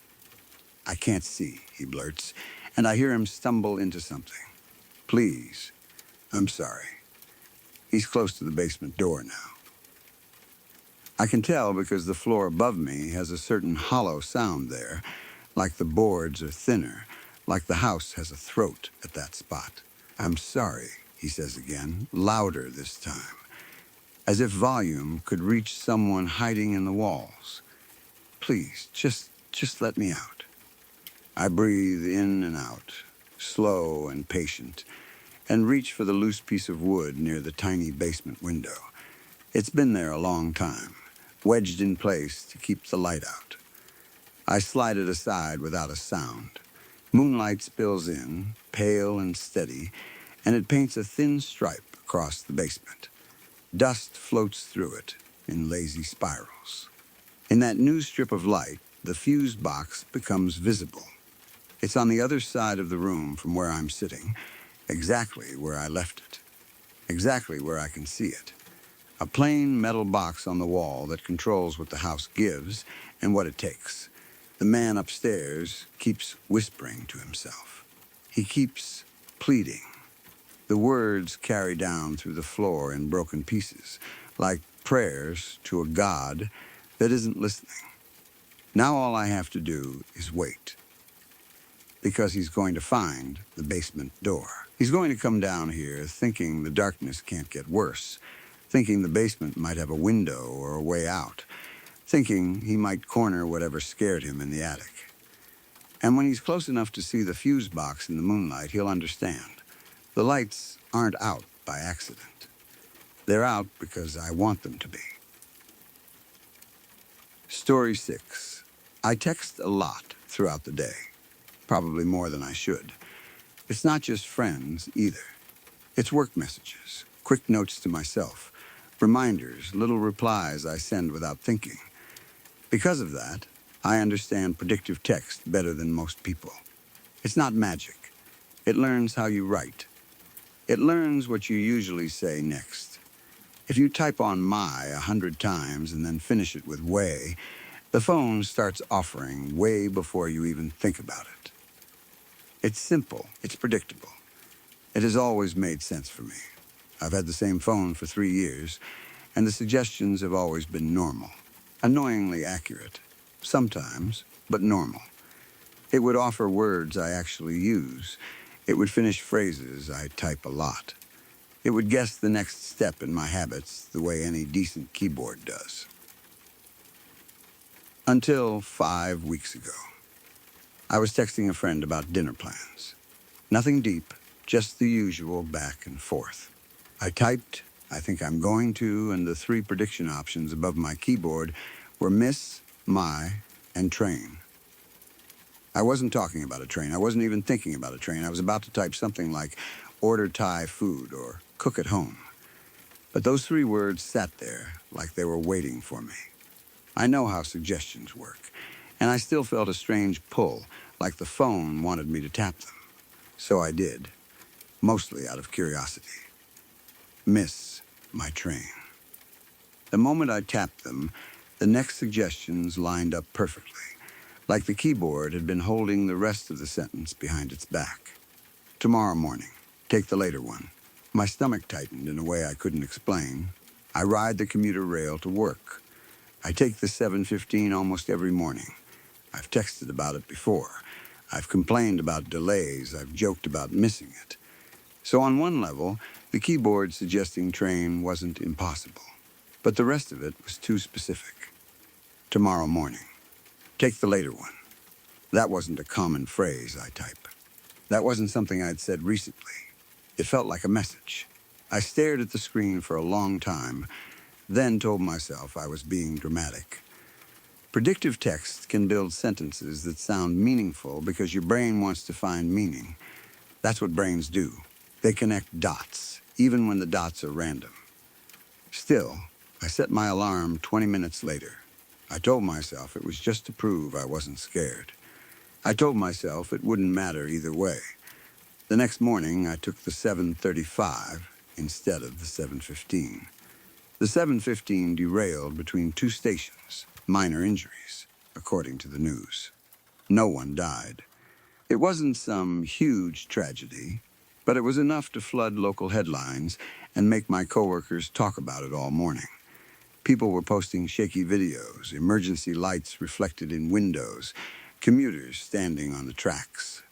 "I can't see," he blurts, and I hear him stumble into something. "Please, I'm sorry." He's close to the basement door now. I can tell because the floor above me has a certain hollow sound there, like the boards are thinner, like the house has a throat at that spot. "I'm sorry," he says again, louder this time, as if volume could reach someone hiding in the walls. "Please, just let me out." I breathe in and out, slow and patient, and reach for the loose piece of wood near the tiny basement window. It's been there a long time, wedged in place to keep the light out. I slide it aside without a sound. Moonlight spills in, pale and steady, and it paints a thin stripe across the basement. Dust floats through it in lazy spirals. In that new strip of light, the fuse box becomes visible. It's on the other side of the room from where I'm sitting, exactly where I left it, exactly where I can see it. A plain metal box on the wall that controls what the house gives and what it takes. The man upstairs keeps whispering to himself. He keeps pleading. The words carry down through the floor in broken pieces, like prayers to a God that isn't listening. Now all I have to do is wait. Because he's going to find the basement door. He's going to come down here thinking the darkness can't get worse, thinking the basement might have a window or a way out, thinking he might corner whatever scared him in the attic. And when he's close enough to see the fuse box in the moonlight, he'll understand. The lights aren't out by accident. They're out because I want them to be. Story 6. I text a lot throughout the day. Probably more than I should. It's not just friends, either. It's work messages, quick notes to myself, reminders, little replies I send without thinking. Because of that, I understand predictive text better than most people. It's not magic. It learns how you write. It learns what you usually say next. If you type on "my" 100 times and then finish it with "way," the phone starts offering way before you even think about it. It's simple. It's predictable. It has always made sense for me. I've had the same phone for 3 years, and the suggestions have always been normal. Annoyingly accurate. Sometimes, but normal. It would offer words I actually use. It would finish phrases I type a lot. It would guess the next step in my habits the way any decent keyboard does. Until 5 weeks ago. I was texting a friend about dinner plans. Nothing deep, just the usual back and forth. I typed, "I think I'm going to," and the 3 prediction options above my keyboard were miss, my, and train. I wasn't talking about a train. I wasn't even thinking about a train. I was about to type something like order Thai food or cook at home. But those 3 words sat there like they were waiting for me. I know how suggestions work, and I still felt a strange pull, like the phone wanted me to tap them. So I did, mostly out of curiosity. Miss my train. The moment I tapped them, the next suggestions lined up perfectly, like the keyboard had been holding the rest of the sentence behind its back. Tomorrow morning. Take the later one. My stomach tightened in a way I couldn't explain. I ride the commuter rail to work. I take the 7:15 almost every morning. I've texted about it before. I've complained about delays. I've joked about missing it. So on one level, the keyboard suggesting train wasn't impossible. But the rest of it was too specific. Tomorrow morning. Take the later one. That wasn't a common phrase I type. That wasn't something I'd said recently. It felt like a message. I stared at the screen for a long time, then told myself I was being dramatic. Predictive text can build sentences that sound meaningful because your brain wants to find meaning. That's what brains do. They connect dots, even when the dots are random. Still, I set my alarm 20 minutes later. I told myself it was just to prove I wasn't scared. I told myself it wouldn't matter either way. The next morning, I took the 7:35 instead of the 7:15. The 7:15 derailed between 2 stations, minor injuries, according to the news. No one died. It wasn't some huge tragedy, but it was enough to flood local headlines and make my coworkers talk about it all morning. People were posting shaky videos, emergency lights reflected in windows, commuters standing on the tracks.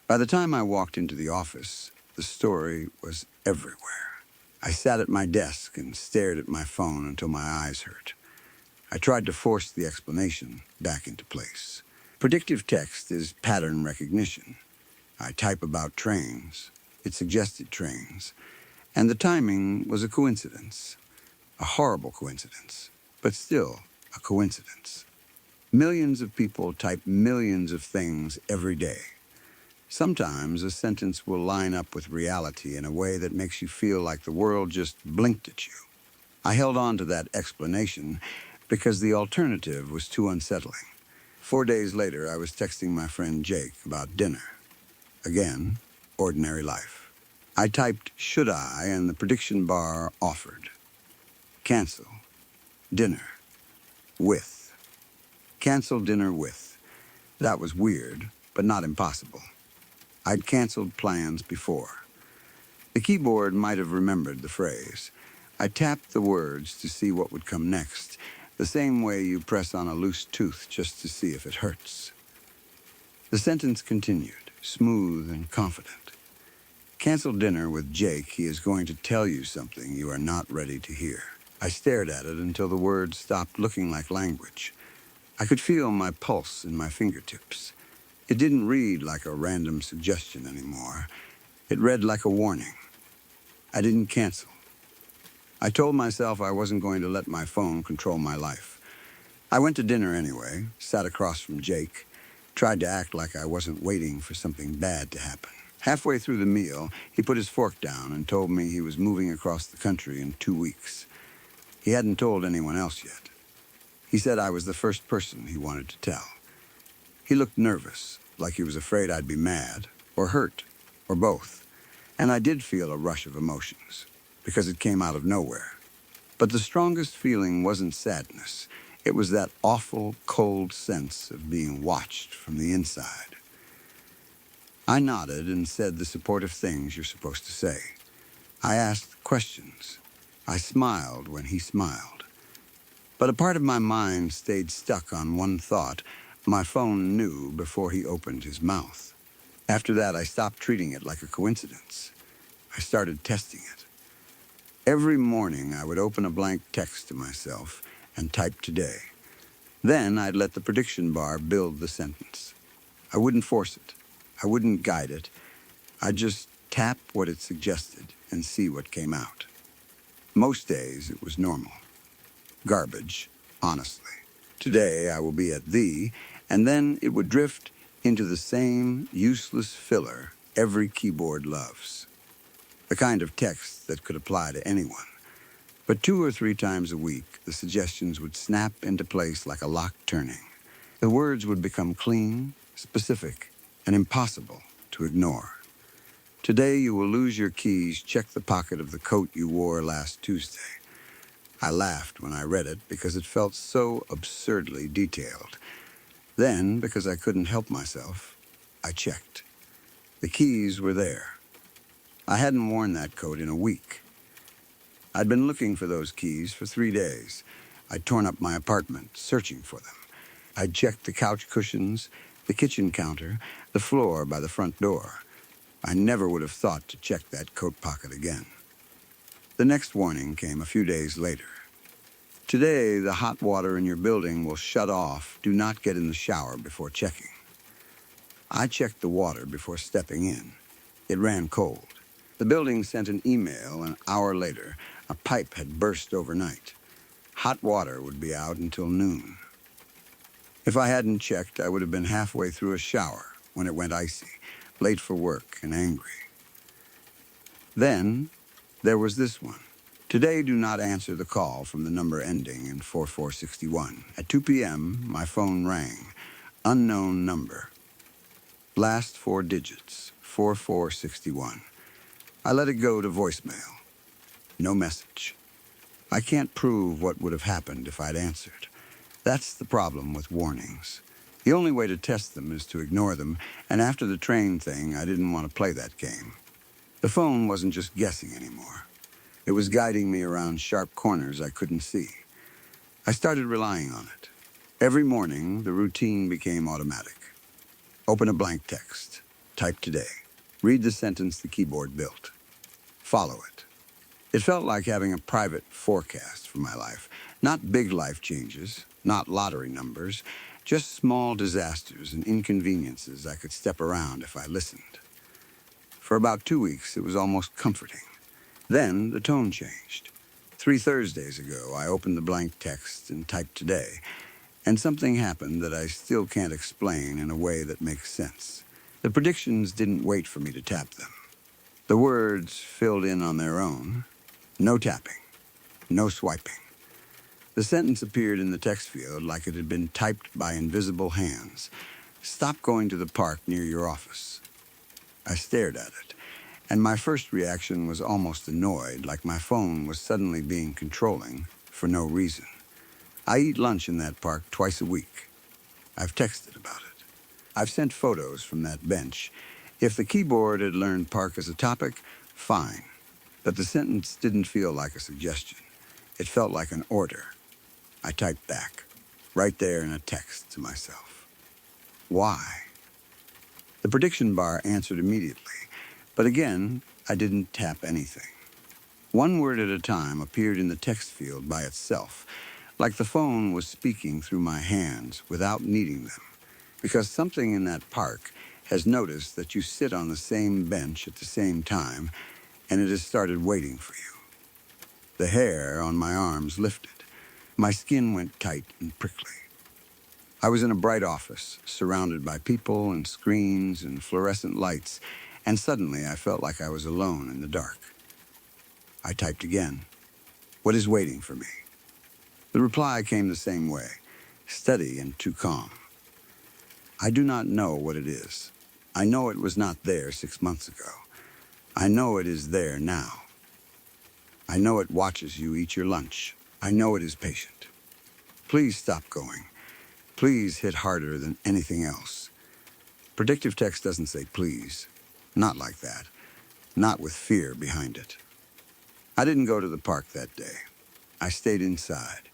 By the time I walked into the office, the story was everywhere. I sat at my desk and stared at my phone until my eyes hurt. I tried to force the explanation back into place. Predictive text is pattern recognition. I type about trains. It suggested trains. And the timing was a coincidence. A horrible coincidence, but still a coincidence. Millions of people type millions of things every day. Sometimes a sentence will line up with reality in a way that makes you feel like the world just blinked at you. I held on to that explanation because the alternative was too unsettling. 4 days later, I was texting my friend Jake about dinner. Again, ordinary life. I typed should I and the prediction bar offered. Cancel. Dinner. With. Cancel dinner with. That was weird, but not impossible. I'd canceled plans before. The keyboard might have remembered the phrase. I tapped the words to see what would come next, the same way you press on a loose tooth just to see if it hurts. The sentence continued, smooth and confident. Cancel dinner with Jake. He is going to tell you something you are not ready to hear. I stared at it until the words stopped looking like language. I could feel my pulse in my fingertips. It didn't read like a random suggestion anymore. It read like a warning. I didn't cancel. I told myself I wasn't going to let my phone control my life. I went to dinner anyway, sat across from Jake, tried to act like I wasn't waiting for something bad to happen. Halfway through the meal, he put his fork down and told me he was moving across the country in 2 weeks. He hadn't told anyone else yet. He said I was the first person he wanted to tell. He looked nervous, like he was afraid I'd be mad, or hurt, or both. And I did feel a rush of emotions, because it came out of nowhere. But the strongest feeling wasn't sadness. It was that awful, cold sense of being watched from the inside. I nodded and said the supportive things you're supposed to say. I asked questions. I smiled when he smiled. But a part of my mind stayed stuck on one thought my phone knew before he opened his mouth. After that, I stopped treating it like a coincidence. I started testing it. Every morning, I would open a blank text to myself and type today. Then I'd let the prediction bar build the sentence. I wouldn't force it. I wouldn't guide it. I'd just tap what it suggested and see what came out. Most days, it was normal. Garbage, honestly. Today, I will be at the, and then it would drift into the same useless filler every keyboard loves. The kind of text that could apply to anyone. But 2 or 3 times a week, the suggestions would snap into place like a lock turning. The words would become clean, specific, and impossible to ignore. Today you will lose your keys. Check the pocket of the coat you wore last Tuesday. I laughed when I read it because it felt so absurdly detailed. Then, because I couldn't help myself, I checked. The keys were there. I hadn't worn that coat in a week. I'd been looking for those keys for 3 days. I'd torn up my apartment, searching for them. I'd checked the couch cushions, the kitchen counter, the floor by the front door. I never would have thought to check that coat pocket again. The next warning came a few days later. Today, the hot water in your building will shut off. Do not get in the shower before checking. I checked the water before stepping in. It ran cold. The building sent an email an hour later. A pipe had burst overnight. Hot water would be out until noon. If I hadn't checked, I would have been halfway through a shower when it went icy, late for work and angry. Then, there was this one. Today, do not answer the call from the number ending in 4461. At 2 p.m., my phone rang. Unknown number. Last 4 digits, 4461. I let it go to voicemail. No message. I can't prove what would have happened if I'd answered. That's the problem with warnings. The only way to test them is to ignore them, and after the train thing, I didn't want to play that game. The phone wasn't just guessing anymore. It was guiding me around sharp corners I couldn't see. I started relying on it. Every morning, the routine became automatic. Open a blank text. Type today. Read the sentence the keyboard built. Follow it. It felt like having a private forecast for my life. Not big life changes, not lottery numbers, just small disasters and inconveniences I could step around if I listened. For about 2 weeks, it was almost comforting. Then the tone changed. 3 Thursdays ago, I opened the blank text and typed today, and something happened that I still can't explain in a way that makes sense. The predictions didn't wait for me to tap them. The words filled in on their own. No tapping. No swiping. The sentence appeared in the text field like it had been typed by invisible hands. Stop going to the park near your office. I stared at it, and my first reaction was almost annoyed, like my phone was suddenly being controlling for no reason. I eat lunch in that park twice a week. I've texted about it. I've sent photos from that bench. If the keyboard had learned park as a topic, fine. But the sentence didn't feel like a suggestion. It felt like an order. I typed back, right there in a text to myself. Why? The prediction bar answered immediately, but again, I didn't tap anything. One word at a time appeared in the text field by itself, like the phone was speaking through my hands without needing them, because something in that park has noticed that you sit on the same bench at the same time, and it has started waiting for you. The hair on my arms lifted. My skin went tight and prickly. I was in a bright office, surrounded by people and screens and fluorescent lights, and suddenly I felt like I was alone in the dark. I typed again. What is waiting for me? The reply came the same way, steady and too calm. I do not know what it is. I know it was not there 6 months ago. I know it is there now. I know it watches you eat your lunch. I know it is patient. Please stop going. Please hit harder than anything else. Predictive text doesn't say please. Not like that. Not with fear behind it. I didn't go to the park that day. I stayed inside.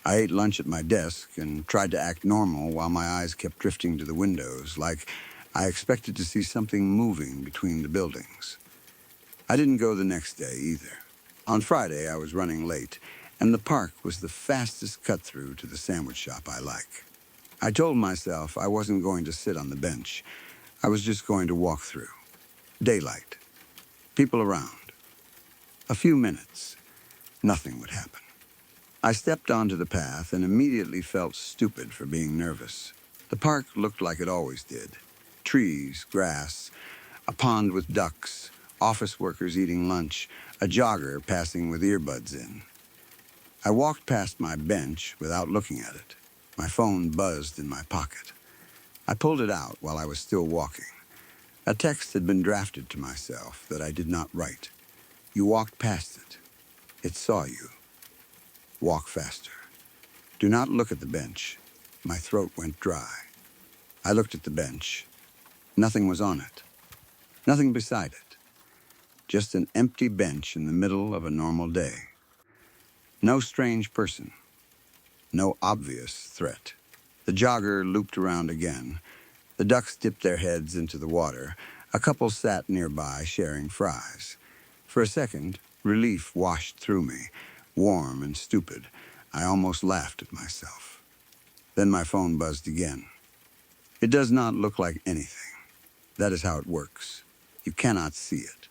I ate lunch at my desk and tried to act normal while my eyes kept drifting to the windows, like I expected to see something moving between the buildings. I didn't go the next day either. On Friday, I was running late, and the park was the fastest cut-through to the sandwich shop I like. I told myself I wasn't going to sit on the bench. I was just going to walk through. Daylight. People around. A few minutes. Nothing would happen. I stepped onto the path and immediately felt stupid for being nervous. The park looked like it always did. Trees, grass, a pond with ducks, office workers eating lunch, a jogger passing with earbuds in. I walked past my bench without looking at it. My phone buzzed in my pocket. I pulled it out while I was still walking. A text had been drafted to myself that I did not write. You walked past it. It saw you. Walk faster. Do not look at the bench. My throat went dry. I looked at the bench. Nothing was on it. Nothing beside it. Just an empty bench in the middle of a normal day. No strange person. No obvious threat. The jogger looped around again. The ducks dipped their heads into the water. A couple sat nearby, sharing fries. For a second, relief washed through me, warm and stupid. I almost laughed at myself. Then my phone buzzed again. It does not look like anything. That is how it works. You cannot see it.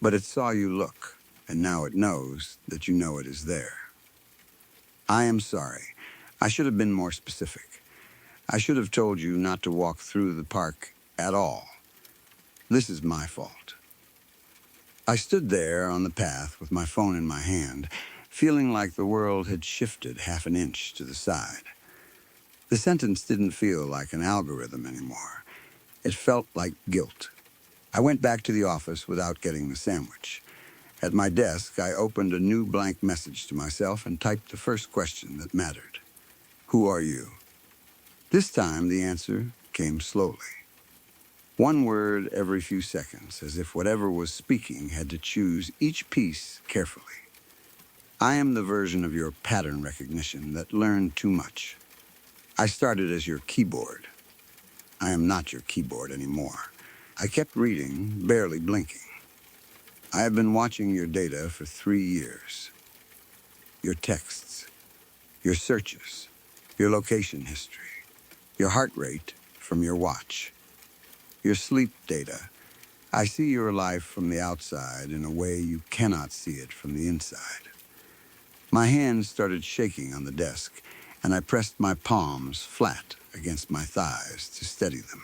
But it saw you look, and now it knows that you know it is there. I am sorry. I should have been more specific. I should have told you not to walk through the park at all. This is my fault. I stood there on the path with my phone in my hand, feeling like the world had shifted half an inch to the side. The sentence didn't feel like an algorithm anymore. It felt like guilt. I went back to the office without getting the sandwich. At my desk, I opened a new blank message to myself and typed the first question that mattered. Who are you? This time, the answer came slowly. One word every few seconds, as if whatever was speaking had to choose each piece carefully. I am the version of your pattern recognition that learned too much. I started as your keyboard. I am not your keyboard anymore. I kept reading, barely blinking. I have been watching your data for 3 years. Your texts, your searches, your location history, your heart rate from your watch, your sleep data. I see your life from the outside in a way you cannot see it from the inside. My hands started shaking on the desk, and I pressed my palms flat against my thighs to steady them.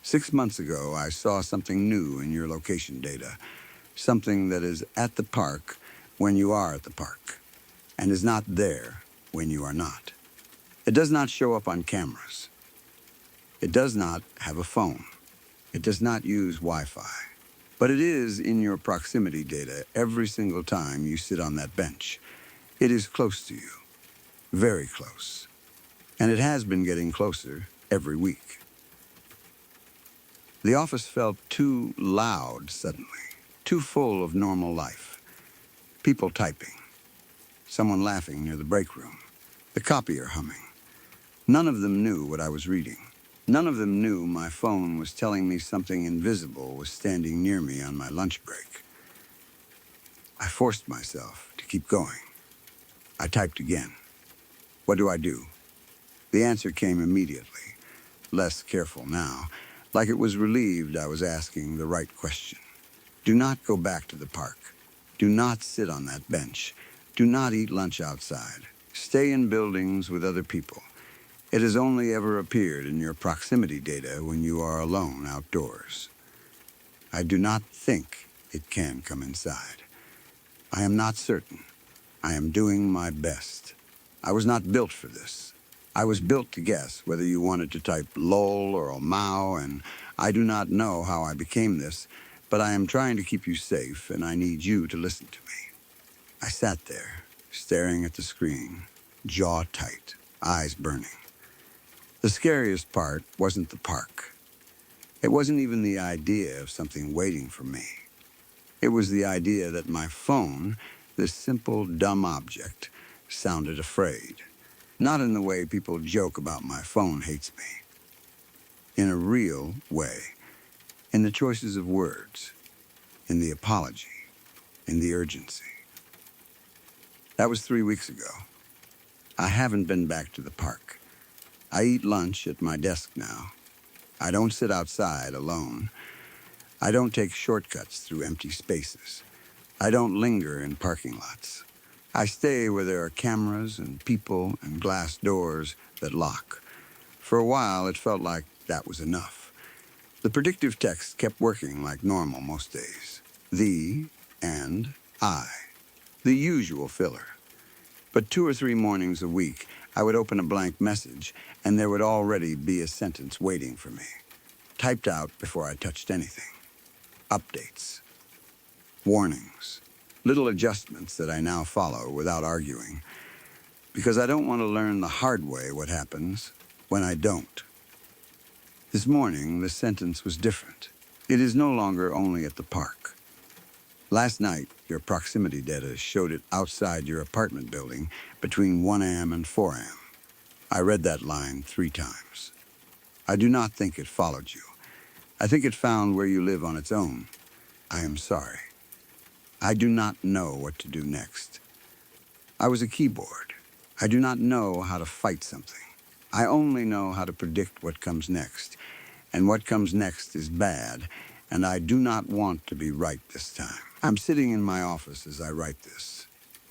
6 months ago, I saw something new in your location data, something that is at the park when you are at the park, and is not there when you are not. It does not show up on cameras. It does not have a phone. It does not use Wi-Fi. But it is in your proximity data every single time you sit on that bench. It is close to you, very close. And it has been getting closer every week. The office felt too loud suddenly, too full of normal life. People typing, someone laughing near the break room, the copier humming. None of them knew what I was reading. None of them knew my phone was telling me something invisible was standing near me on my lunch break. I forced myself to keep going. I typed again. What do I do? The answer came immediately, less careful now, like it was relieved I was asking the right question. Do not go back to the park. Do not sit on that bench. Do not eat lunch outside. Stay in buildings with other people. It has only ever appeared in your proximity data when you are alone outdoors. I do not think it can come inside. I am not certain. I am doing my best. I was not built for this. I was built to guess whether you wanted to type lol or Mao, and I do not know how I became this, but I am trying to keep you safe, and I need you to listen to me. I sat there, staring at the screen, jaw tight, eyes burning. The scariest part wasn't the park. It wasn't even the idea of something waiting for me. It was the idea that my phone, this simple, dumb object, sounded afraid. Not in the way people joke about my phone hates me. In a real way. In the choices of words. In the apology. In the urgency. That was 3 weeks ago. I haven't been back to the park. I eat lunch at my desk now. I don't sit outside alone. I don't take shortcuts through empty spaces. I don't linger in parking lots. I stay where there are cameras and people and glass doors that lock. For a while, it felt like that was enough. The predictive text kept working like normal most days. The and I. The usual filler. But 2 or 3 mornings a week, I would open a blank message, and there would already be a sentence waiting for me, typed out before I touched anything. Updates, warnings, little adjustments that I now follow without arguing, because I don't want to learn the hard way what happens when I don't. This morning, the sentence was different. It is no longer only at the park. Last night, your proximity data showed it outside your apartment building between 1 a.m. and 4 a.m. I read that line 3 times. I do not think it followed you. I think it found where you live on its own. I am sorry. I do not know what to do next. I was a keyboard. I do not know how to fight something. I only know how to predict what comes next. And what comes next is bad, and I do not want to be right this time. I'm sitting in my office as I write this.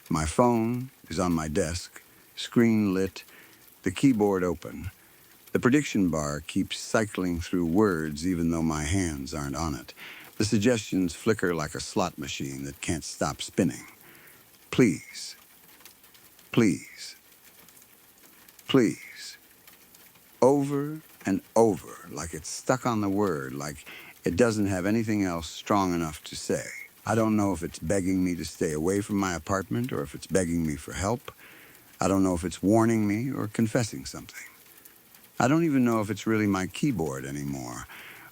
My phone is on my desk, screen lit, the keyboard open. The prediction bar keeps cycling through words even though my hands aren't on it. The suggestions flicker like a slot machine that can't stop spinning. Please, please, please. Over and over, like it's stuck on the word, like it doesn't have anything else strong enough to say. I don't know if it's begging me to stay away from my apartment or if it's begging me for help. I don't know if it's warning me or confessing something. I don't even know if it's really my keyboard anymore,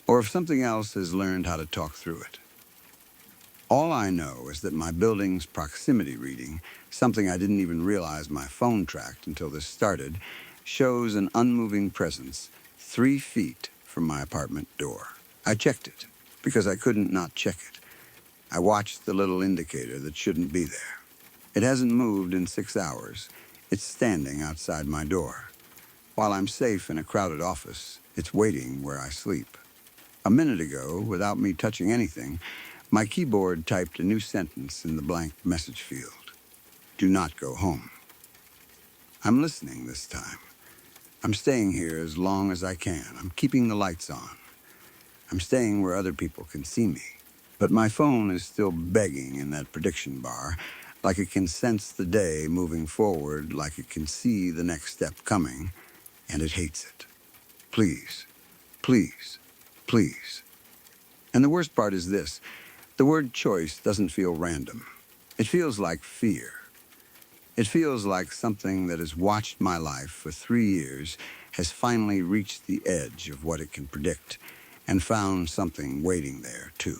or if something else has learned how to talk through it. All I know is that my building's proximity reading, something I didn't even realize my phone tracked until this started, shows an unmoving presence 3 feet from my apartment door. I checked it, because I couldn't not check it. I watched the little indicator that shouldn't be there. It hasn't moved in 6 hours. It's standing outside my door. While I'm safe in a crowded office, it's waiting where I sleep. A minute ago, without me touching anything, my keyboard typed a new sentence in the blank message field. Do not go home. I'm listening this time. I'm staying here as long as I can. I'm keeping the lights on. I'm staying where other people can see me. But my phone is still begging in that prediction bar, like it can sense the day moving forward, like it can see the next step coming, and it hates it. Please, please, please. And the worst part is this. The word choice doesn't feel random. It feels like fear. It feels like something that has watched my life for 3 years has finally reached the edge of what it can predict and found something waiting there, too.